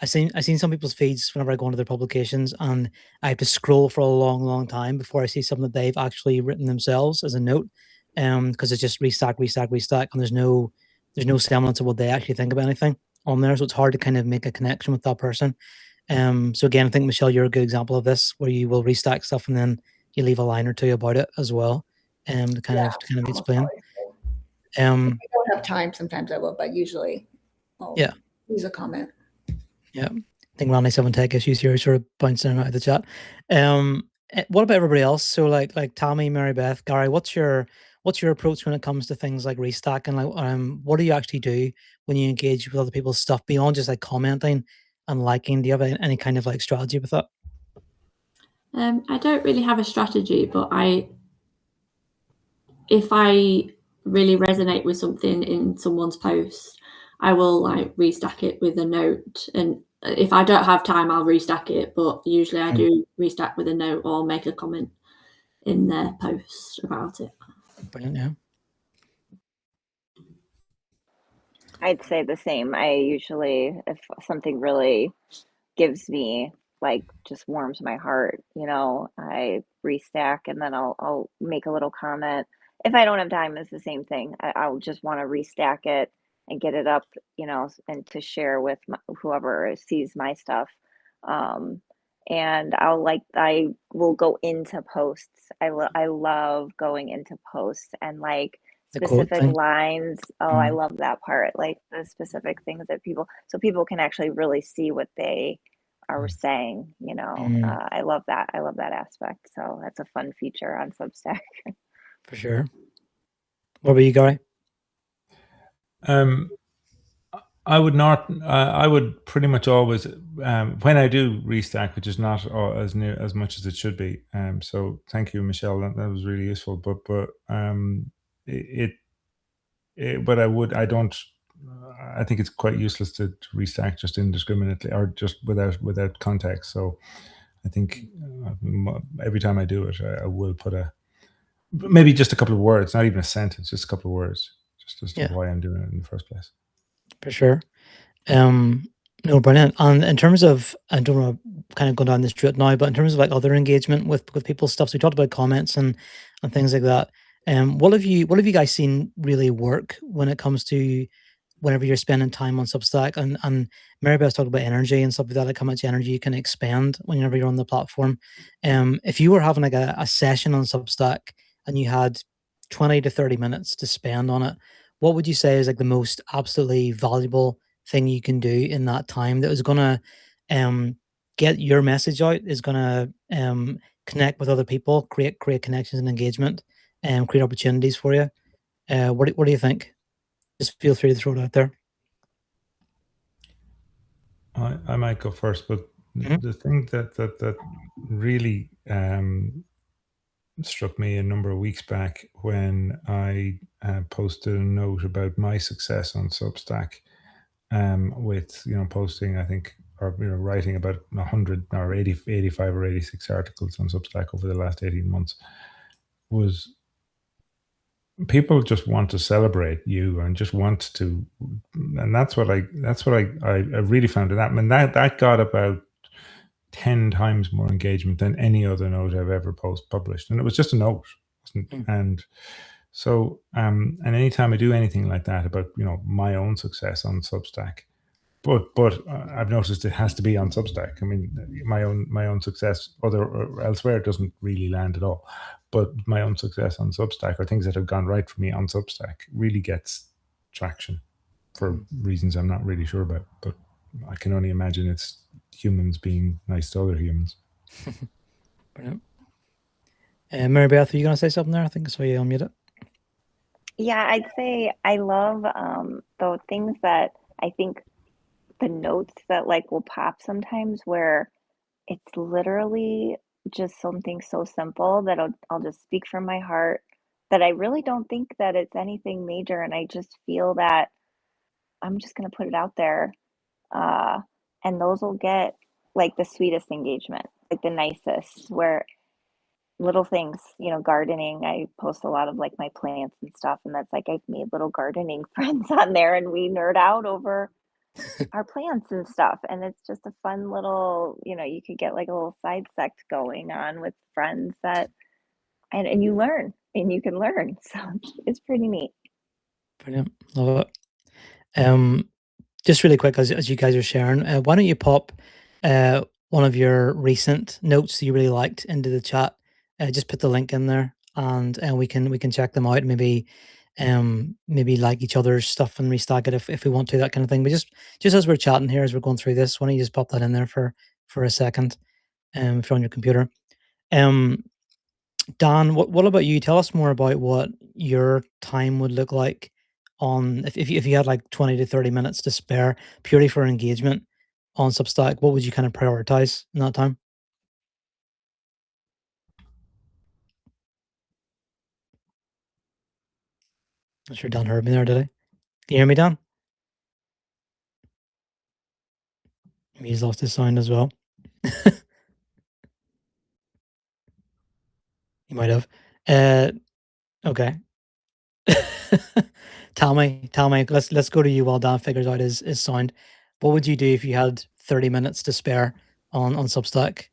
B: I've seen some people's feeds whenever I go into their publications, and I have to scroll for a long, long time before I see something that they've actually written themselves as a note. because it's just restack, and there's no semblance of what they actually think about anything on there. So it's hard to kind of make a connection with that person. So again, I think Michelle, you're a good example of this, where you will restack stuff and then you leave a line or two about it as well, to kind of explain.
A: If I don't have time, sometimes I will, but usually I'll
B: Yeah.
A: use a comment.
B: Yeah, I think Randy's having tech issues here, sort of bouncing out of the chat. What about everybody else? So like Tammy, Mary Beth, Gary, what's your approach when it comes to things like restacking? Like, what do you actually do when you engage with other people's stuff beyond just like commenting and liking? Do you have any kind of like strategy with that?
C: I don't really have a strategy, but if I really resonate with something in someone's post, I will like restack it with a note. And if I don't have time, I'll restack it. But usually I do restack with a note or make a comment in their post about it.
B: Brilliant, yeah.
D: I'd say the same. I usually, if something really gives me like just warms my heart, I restack and then I'll make a little comment. If I don't have time, it's the same thing. I'll just want to restack it and get it up, and to share with whoever sees my stuff. And I will go into posts. I love going into posts and like
B: The quote
D: specific
B: thing.
D: lines. Oh, I love that part. Like the specific things that so people can actually really see what they are saying, I love that. I love that aspect. So that's a fun feature on Substack.
B: For sure. What about you, Gary?
E: I would not. I would pretty much always, when I do restack, which is not as near as much as it should be. So thank you, Michelle. That was really useful. But but I don't. I think it's quite useless to restack just indiscriminately or just without context. So I think every time I do it, I will put maybe just a couple of words, not even a sentence, just a couple of words, just as to why I'm doing it in the first place.
B: For sure. No, brilliant. And in terms of, I don't want to kind of go down this route now, but in terms of like other engagement with people's stuff, so we talked about comments and things like that. What have you guys seen really work when it comes to whenever you're spending time on Substack? And Maribel's talked about energy and stuff like that, like how much energy you can expend whenever you're on the platform. If you were having like a session on Substack and you had 20 to 30 minutes to spend on it, what would you say is like the most absolutely valuable thing you can do in that time that is going to get your message out, is going to connect with other people, create connections and engagement, and create opportunities for you? What do you think? Just feel free to throw it out there.
E: I might go first, but the thing that really struck me a number of weeks back when I posted a note about my success on Substack, with posting, I think, or writing about 100 or 85 or 86 articles on Substack over the last 18 months, was people just want to celebrate you and just want to, and that's what I really found in that. I mean, that got about 10 times more engagement than any other note I've ever published, and it was just a note. And so and anytime I do anything like that about my own success on Substack, but I've noticed it has to be on Substack. I mean, my own success or elsewhere doesn't really land at all, but my own success on Substack, or things that have gone right for me on Substack, really gets traction for reasons I'm not really sure about, but I can only imagine it's humans being nice to other humans.
B: Brilliant. Mary Beth, are you going to say something there? I think I saw you unmute it.
D: Yeah, I'd say I love the things that I think the notes that like will pop sometimes where it's literally just something so simple that I'll just speak from my heart, that I really don't think that it's anything major, and I just feel that I'm just going to put it out there. And those will get like the sweetest engagement, like the nicest, where little things, gardening. I post a lot of like my plants and stuff, and that's like I've made little gardening friends on there, and we nerd out over our plants and stuff. And it's just a fun little, you could get like a little side sect going on with friends that and you learn, and you can learn. So it's pretty neat.
B: Brilliant. Love it. Just really quick, as you guys are sharing, why don't you pop one of your recent notes that you really liked into the chat? Just put the link in there, and we can check them out. Maybe like each other's stuff and restack it if we want to, that kind of thing. But just as we're chatting here, as we're going through this, why don't you just pop that in there for a second, if you're on your computer. Dan, what about you? Tell us more about what your time would look like on if you had like 20 to 30 minutes to spare purely for engagement on Substack. What would you kind of prioritize in that time? I'm sure Dan heard me there, did he? Can you hear me, Dan? He's lost his sound as well. He might have. Okay. Tell me. Let's go to you while Dan figures out his sound. What would you do if you had 30 minutes to spare on Substack?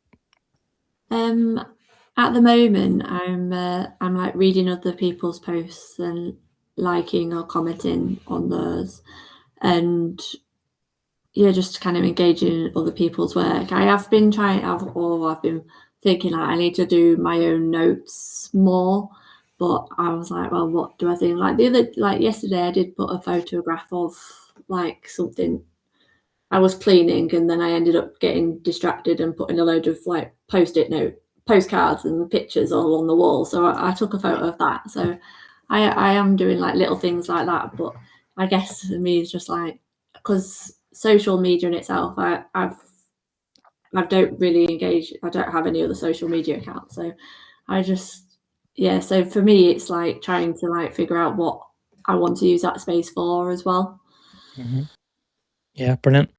C: At the moment, I'm like reading other people's posts and liking or commenting on those, and yeah, just kind of engaging in other people's work. I've been thinking like I need to do my own notes more, but I was like, well, what do I think? Like yesterday, I did put a photograph of like something. I was cleaning, and then I ended up getting distracted and putting a load of like postcards and pictures all on the wall. So I took a photo of that. So I am doing like little things like that. But I guess for me, it's just like, because social media in itself, I don't really engage. I don't have any other social media accounts. So so for me, it's like trying to like figure out what I want to use that space for as well.
B: Mm-hmm. Yeah, brilliant.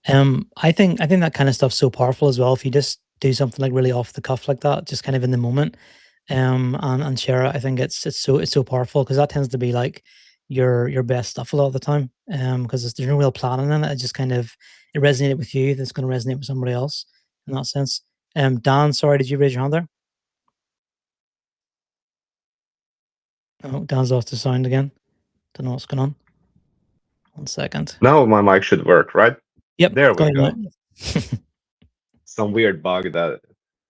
B: I think that kind of stuff's so powerful as well. If you just do something like really off the cuff like that, just kind of in the moment, and share it, I think it's so powerful, because that tends to be like your best stuff a lot of the time. Because there's no real planning in it. It just kind of it resonated with you. That's going to resonate with somebody else in that sense. Dan, sorry, did you raise your hand there? Oh, Dan's lost his sound again. Don't know what's going on. 1 second.
F: Now my mic should work, right?
B: Yep.
F: There we go.
B: Now.
F: Some weird bug that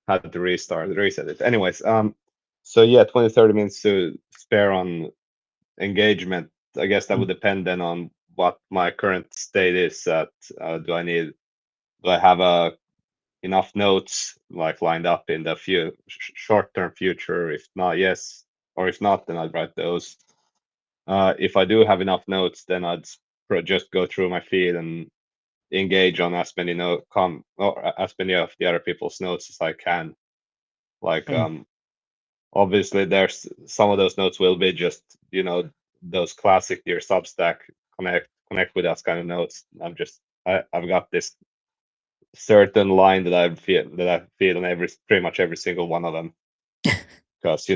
F: had to reset it. Anyways, so yeah, 20-30 minutes to spare on engagement. I guess that would depend then on what my current state is at. Do I have enough notes like lined up in the short-term future? If not, yes. Or if not, then I'd write those. If I do have enough notes, then I'd just go through my feed and engage on as many as many of the other people's notes as I can. Like obviously there's some of those notes will be just, those classic Dear Substack connect with us kind of notes. I've got this certain line that I feel on pretty much every single one of them. Because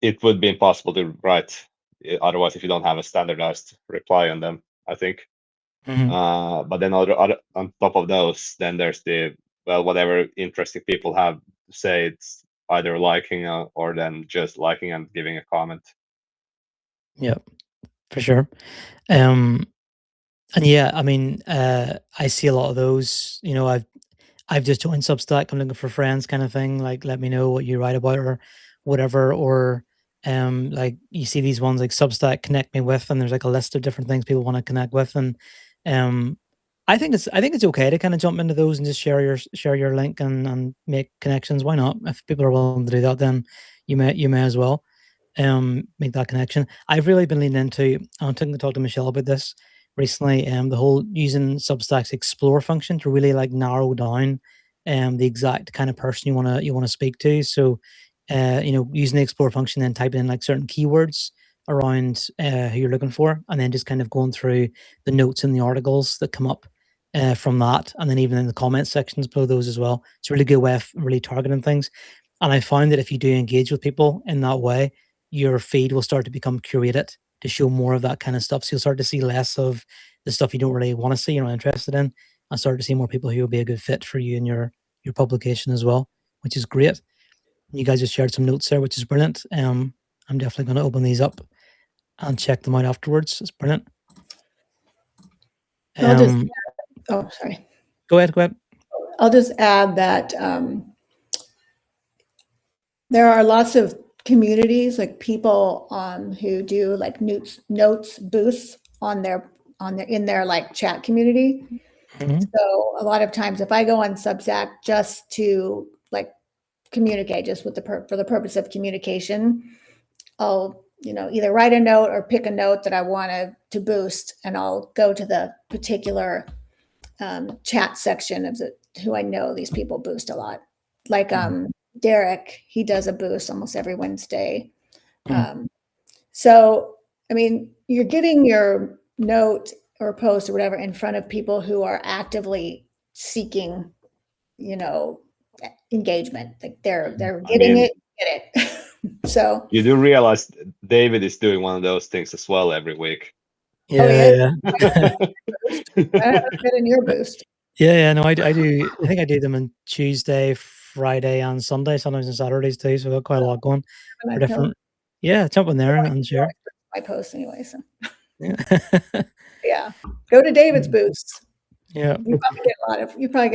F: it would be impossible to write otherwise if you don't have a standardized reply on them, I think. But then other on top of those, then there's whatever interesting people have to say, it's either liking or then just liking and giving a comment.
B: Yep, for sure. And yeah, I mean, I see a lot of those. I've just joined Substack. I'm looking for friends, kind of thing. Like, let me know what you write about or whatever. Or like you see these ones like Substack connect me with, and there's like a list of different things people want to connect with. And I think it's okay to kind of jump into those and just share your link and make connections. Why not? If people are willing to do that, then you may as well make that connection. I've really been leaning into. I'm taking to talk to Michelle about this recently. The whole using Substack's explore function to really like narrow down the exact kind of person you want to speak to. So using the explore function, then typing in like certain keywords around who you're looking for, and then just kind of going through the notes and the articles that come up from that, and then even in the comment sections below those as well. It's a really good way of really targeting things. And I found that if you do engage with people in that way, your feed will start to become curated to show more of that kind of stuff. So you'll start to see less of the stuff you don't really want to see, you're not interested in, and start to see more people who will be a good fit for you and your publication as well, which is great. You guys just shared some notes there, which is brilliant. I'm definitely going to open these up and check them out afterwards. It's brilliant.
A: I'll just, oh, sorry.
B: Go ahead.
A: I'll just add that there are lots of communities, like people who do like notes booths in their like chat community.
B: Mhm.
A: So a lot of times, if I go on Substack just to like communicate, just with for the purpose of communication, I'll either write a note or pick a note that I want to boost, and I'll go to the particular chat section of who I know these people boost a lot. Like Derek, he does a boost almost every Wednesday. So, I mean, you're getting your note or post or whatever in front of people who are actively seeking, engagement. Like they're getting it, get it. So
F: you do realize David is doing one of those things as well every week.
B: Yeah.
A: I haven't been in your boost.
B: Yeah. No, I do. I think I do them on Tuesday, Friday, and Sunday. Sometimes on Saturdays too. So I've got quite a lot going for different. Yeah, jump in there and share.
A: My posts anyway. So
B: Yeah.
A: yeah, go to David's boosts.
B: Yeah.
A: You probably get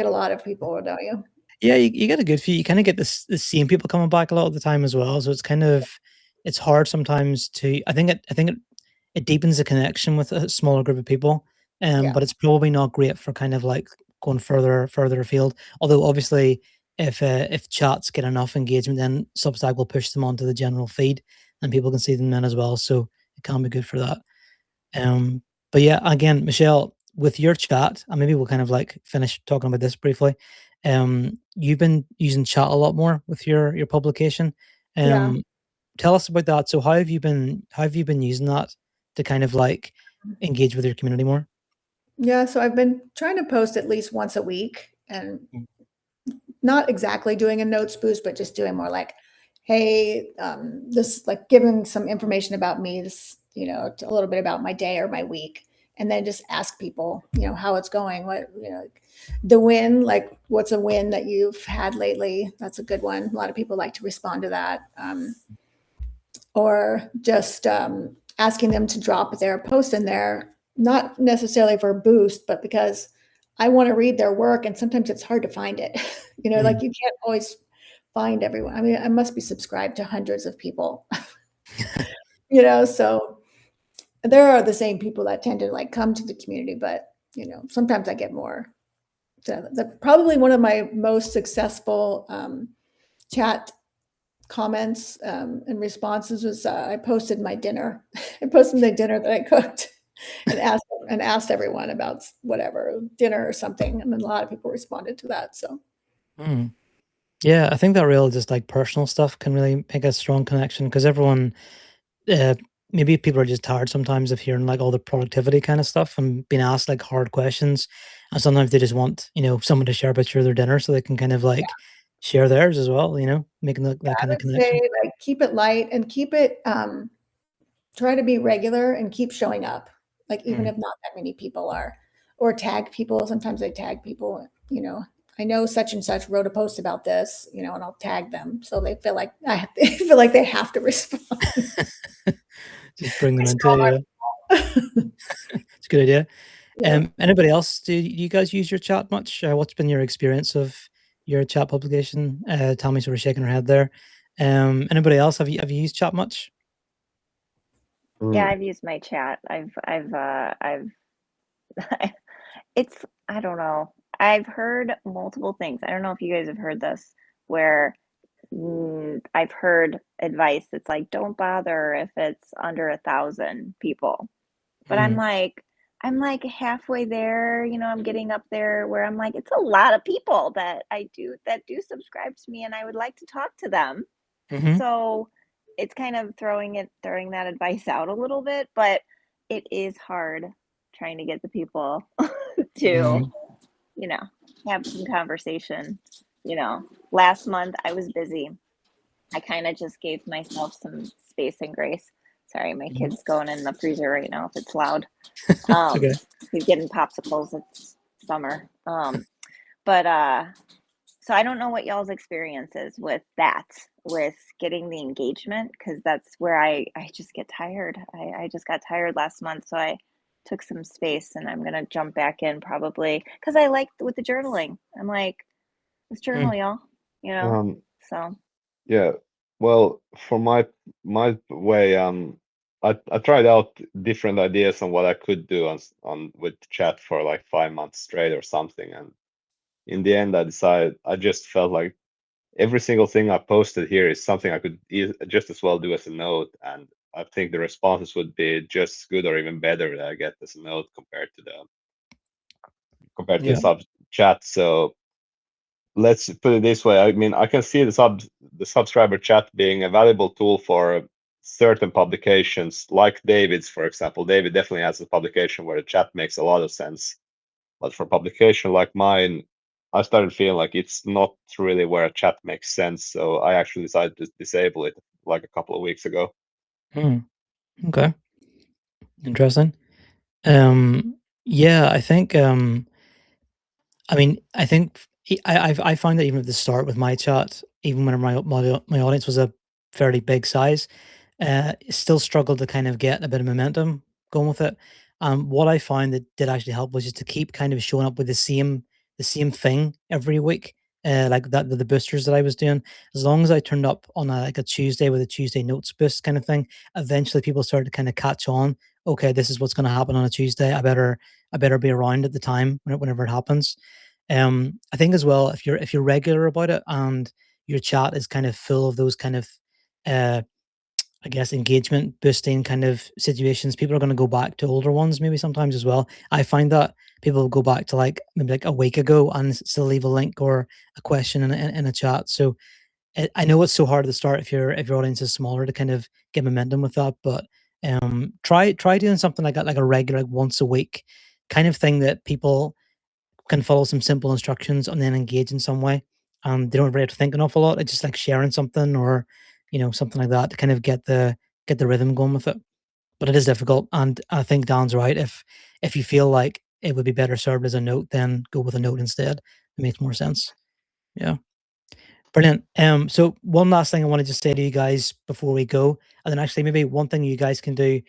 A: a lot of people, don't you?
B: Yeah, you get a good few. You kind of get the same people coming back a lot of the time as well. So it's hard sometimes to. I think it deepens the connection with a smaller group of people. But it's probably not great for kind of like going further afield. Although obviously, if chats get enough engagement, then Substack will push them onto the general feed, and people can see them then as well. So it can be good for that. But yeah, again, Michelle, with your chat, and maybe we'll kind of like finish talking about this briefly. You've been using chat a lot more with your publication. Tell us about that. So how have you been using that to kind of like engage with your community more?
A: Yeah, so I've been trying to post at least once a week, and not exactly doing a notes boost, but just doing more like, hey, this, like giving some information about me, this, a little bit about my day or my week, and then just ask people, how it's going, what, the win, like what's a win that you've had lately? That's a good one. A lot of people like to respond to that. Or just asking them to drop their post in there, not necessarily for a boost, but because I want to read their work, and sometimes it's hard to find it. Like you can't always find everyone. I mean, I must be subscribed to hundreds of people, so there are the same people that tend to like come to the community, but sometimes I get more. So probably one of my most successful chat comments and responses was I posted my dinner. I posted the dinner that I cooked and asked everyone about whatever dinner or something, and then a lot of people responded to that. So
B: yeah, I think that real just like personal stuff can really make a strong connection, because everyone maybe people are just tired sometimes of hearing like all the productivity kind of stuff and being asked like hard questions, and sometimes they just want someone to share a picture of their dinner so they can kind of like share theirs as well, making that kind of connection.
A: Say, like, keep it light and keep it try to be regular and keep showing up, like even if not that many people are, or tag people. Sometimes I tag people, I know such and such wrote a post about this, and I'll tag them so they feel like they have to respond.
B: Just bring them into it's a good idea. Anybody else, do you guys use your chat much? What's been your experience of your chat publication? Tammy's sort of shaking her head there. Anybody else, have you used chat much?
D: Yeah, I've used my chat. It's, I don't know. I've heard multiple things. I don't know if you guys have heard this, where I've heard advice that's like, don't bother if it's under 1,000 people. But I'm like halfway there, I'm getting up there where I'm like, it's a lot of people that do subscribe to me, and I would like to talk to them. So it's kind of throwing that advice out a little bit, but it is hard trying to get the people to, have some conversation. Last month I was busy. I kind of just gave myself some space and grace. Sorry, my kid's going in the freezer right now if it's loud.
B: Okay.
D: He's getting popsicles. It's summer. But So I don't know what y'all's experience is with that, with getting the engagement, because that's where I just get tired. I just got tired last month, so I took some space, and I'm gonna jump back in probably because I like with the journaling. I'm like, let's journal, y'all. You know. So
F: Yeah. Well, for my way, I tried out different ideas on what I could do on with chat for like 5 months straight or something, and in the end, I just felt like every single thing I posted here is something I could just as well do as a note, and I think the responses would be just as good or even better that I get as a note compared to the sub chat. So let's put it this way. I mean, I can see the subscriber chat being a valuable tool for certain publications, like David's, for example. David definitely has a publication where the chat makes a lot of sense. But for publication like mine, I started feeling like it's not really where a chat makes sense. So I actually decided to disable it like a couple of weeks ago.
B: Okay. Interesting. Yeah, I think I mean, I think I find that even at the start with my chat, even when my audience was a fairly big size, still struggled to kind of get a bit of momentum going with it. What I found that did actually help was just to keep kind of showing up with the same thing every week. Like that the boosters that I was doing, as long as I turned up on like a Tuesday with a Tuesday notes boost kind of thing, eventually people started to kind of catch on. Okay, this is what's going to happen on a Tuesday. I better be around at the time whenever it happens. I think as well, if you're regular about it and your chat is kind of full of those kind of uh I guess engagement boosting kind of situations, people are going to go back to older ones maybe sometimes as well. I find that people will go back to like maybe like a week ago and still leave a link or a question in a chat. So I know it's so hard at the start if your audience is smaller to kind of get momentum with that, but try doing something like that, like a regular, like once a week kind of thing that people can follow some simple instructions and then engage in some way. They don't really have to think an awful lot. It's just like sharing something or, something like that to kind of get the rhythm going with it. But it is difficult, and I think Dan's right. If you feel like it would be better served as a note, then go with a note instead. It makes more sense. Yeah. Brilliant. So one last thing I wanted to say to you guys before we go, and then actually maybe one thing you guys can do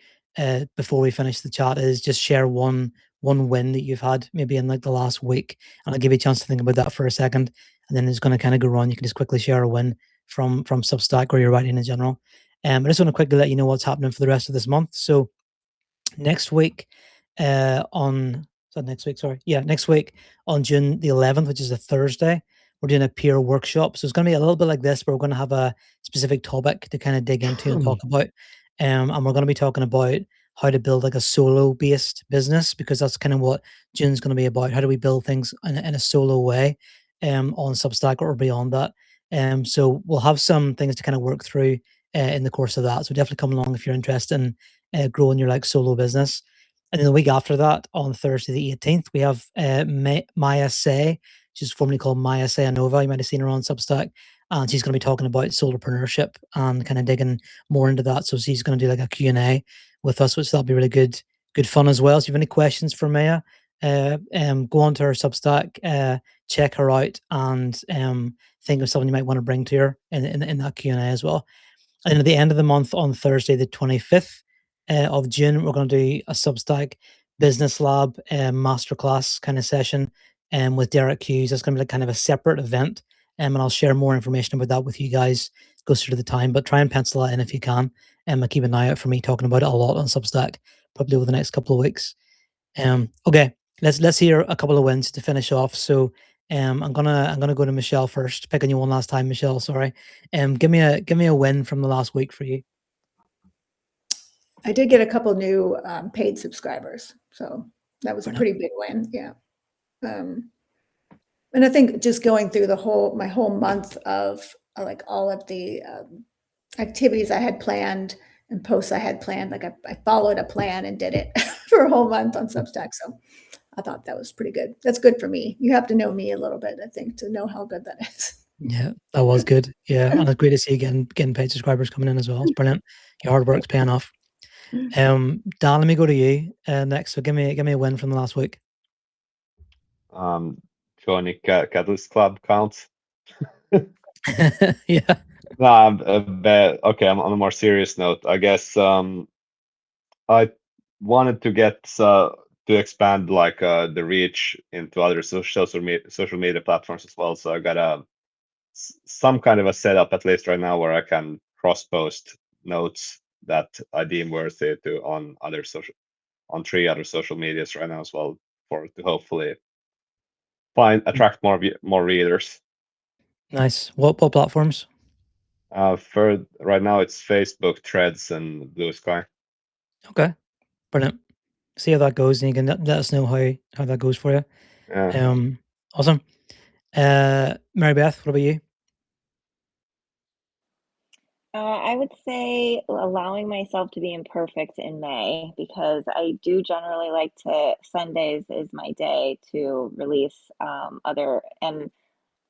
B: before we finish the chat is just share one win that you've had maybe in like the last week, and I'll give you a chance to think about that for a second, and then it's going to kind of go on. You can just quickly share a win from Substack or your writing in general. I just want to quickly let you know what's happening for the rest of this month. So next week, next week? Sorry, yeah, next week on June the 11th, which is a Thursday, we're doing a peer workshop. So it's going to be a little bit like this, but we're going to have a specific topic to kind of dig into and talk about. And we're going to be talking about how to build like a solo based business, because that's kind of what June's going to be about. How do we build things in a solo way on Substack or beyond that? So we'll have some things to kind of work through in the course of that. So definitely come along if you're interested in growing your like solo business. And then the week after that, on Thursday the 18th, we have Maya Say. She's formerly called Maya Sayanova. You might have seen her on Substack. And she's going to be talking about solopreneurship and kind of digging more into that. So she's going to do like a Q&A with us, which that'll be really good fun as well. So if you have any questions for Maya, go on to her Substack, check her out, and think of something you might want to bring to her in that Q&A as well. And then at the end of the month, on Thursday, the 25th of June, we're going to do a Substack Business Lab masterclass kind of session with Derek Hughes. That's going to be like kind of a separate event. And I'll share more information about that with you guys closer to the time. But try and pencil that in if you can. And keep an eye out for me talking about it a lot on Substack, probably over the next couple of weeks. Okay, let's hear a couple of wins to finish off. So I'm gonna go to Michelle first. Picking you one last time, Michelle. Sorry. Give me a win from the last week for you.
A: I did get a couple new paid subscribers, so that was a pretty big win. Yeah. And I think just going through my whole month of like all of the activities I had planned and posts I had planned, like I followed a plan and did it for a whole month on Substack. So I thought that was pretty good. That's good for me. You have to know me a little bit, I think, to know how good that is.
B: Yeah, that was good. Yeah, and it's great to see you getting paid subscribers coming in as well. It's brilliant. Your hard work's paying off. Dan, let me go to you next. So give me a win from the last week.
F: Joining Catalyst Club counts.
B: Yeah.
F: But okay, I'm on a more serious note. I guess I wanted to get to expand like the reach into other social media platforms as well. So I got some kind of a setup at least right now where I can cross post notes that I deem worthy to on 3 other social medias right now as well, for to hopefully attract more readers.
B: Nice. What platforms?
F: For right now it's Facebook, Threads, and Blue Sky.
B: Okay, brilliant. See how that goes, and you can let us know how that goes for you.
F: Yeah.
B: Awesome. Mary Beth, what about you?
D: I would say allowing myself to be imperfect in May, because I do generally like Sundays is my day to release other, and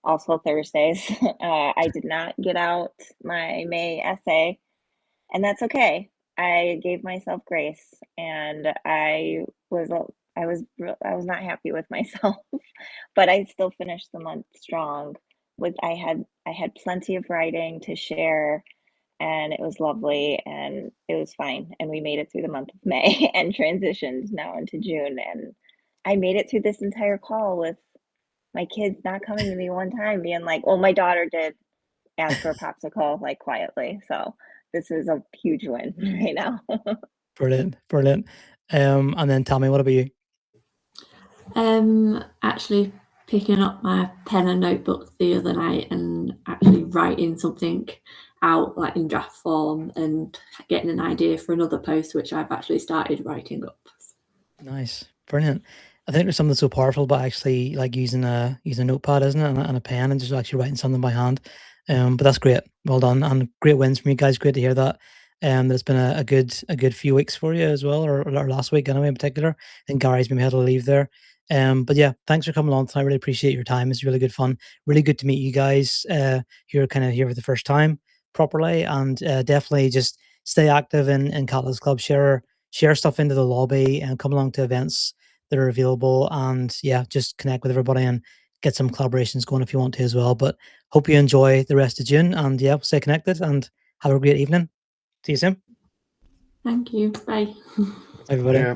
D: also Thursdays. I did not get out my May essay, and that's okay. I gave myself grace, and I was not happy with myself, but I still finished the month strong. I had plenty of writing to share, and it was lovely, and it was fine, and we made it through the month of May and transitioned now into June, and I made it through this entire call with my kids not coming to me one time being like, well, my daughter did ask for a popsicle, like, quietly, so this is a huge win right now.
B: Brilliant. And then tell me, what about you?
C: Actually picking up my pen and notebook the other night and actually writing something out, like in draft form, and getting an idea for another post, which I've actually started writing up.
B: Nice, brilliant. I think there's something so powerful about actually like using a notepad, isn't it, and a pen, and just actually writing something by hand. But that's great. Well done, and great wins from you guys. Great to hear that. There's been a good few weeks for you as well, or last week anyway in particular. I think Gary's maybe had to leave there. But yeah, thanks for coming on tonight. I really appreciate your time. It's really good fun. Really good to meet you guys who are kind of here for the first time properly, and definitely just stay active in Catalyst Club. Share stuff into the lobby and come along to events that are available, and yeah, just connect with everybody and get some collaborations going if you want to as well. But hope you enjoy the rest of June, and yeah, stay connected and have a great evening. See you soon.
C: Thank you. Bye.
B: Everybody.
F: Yeah.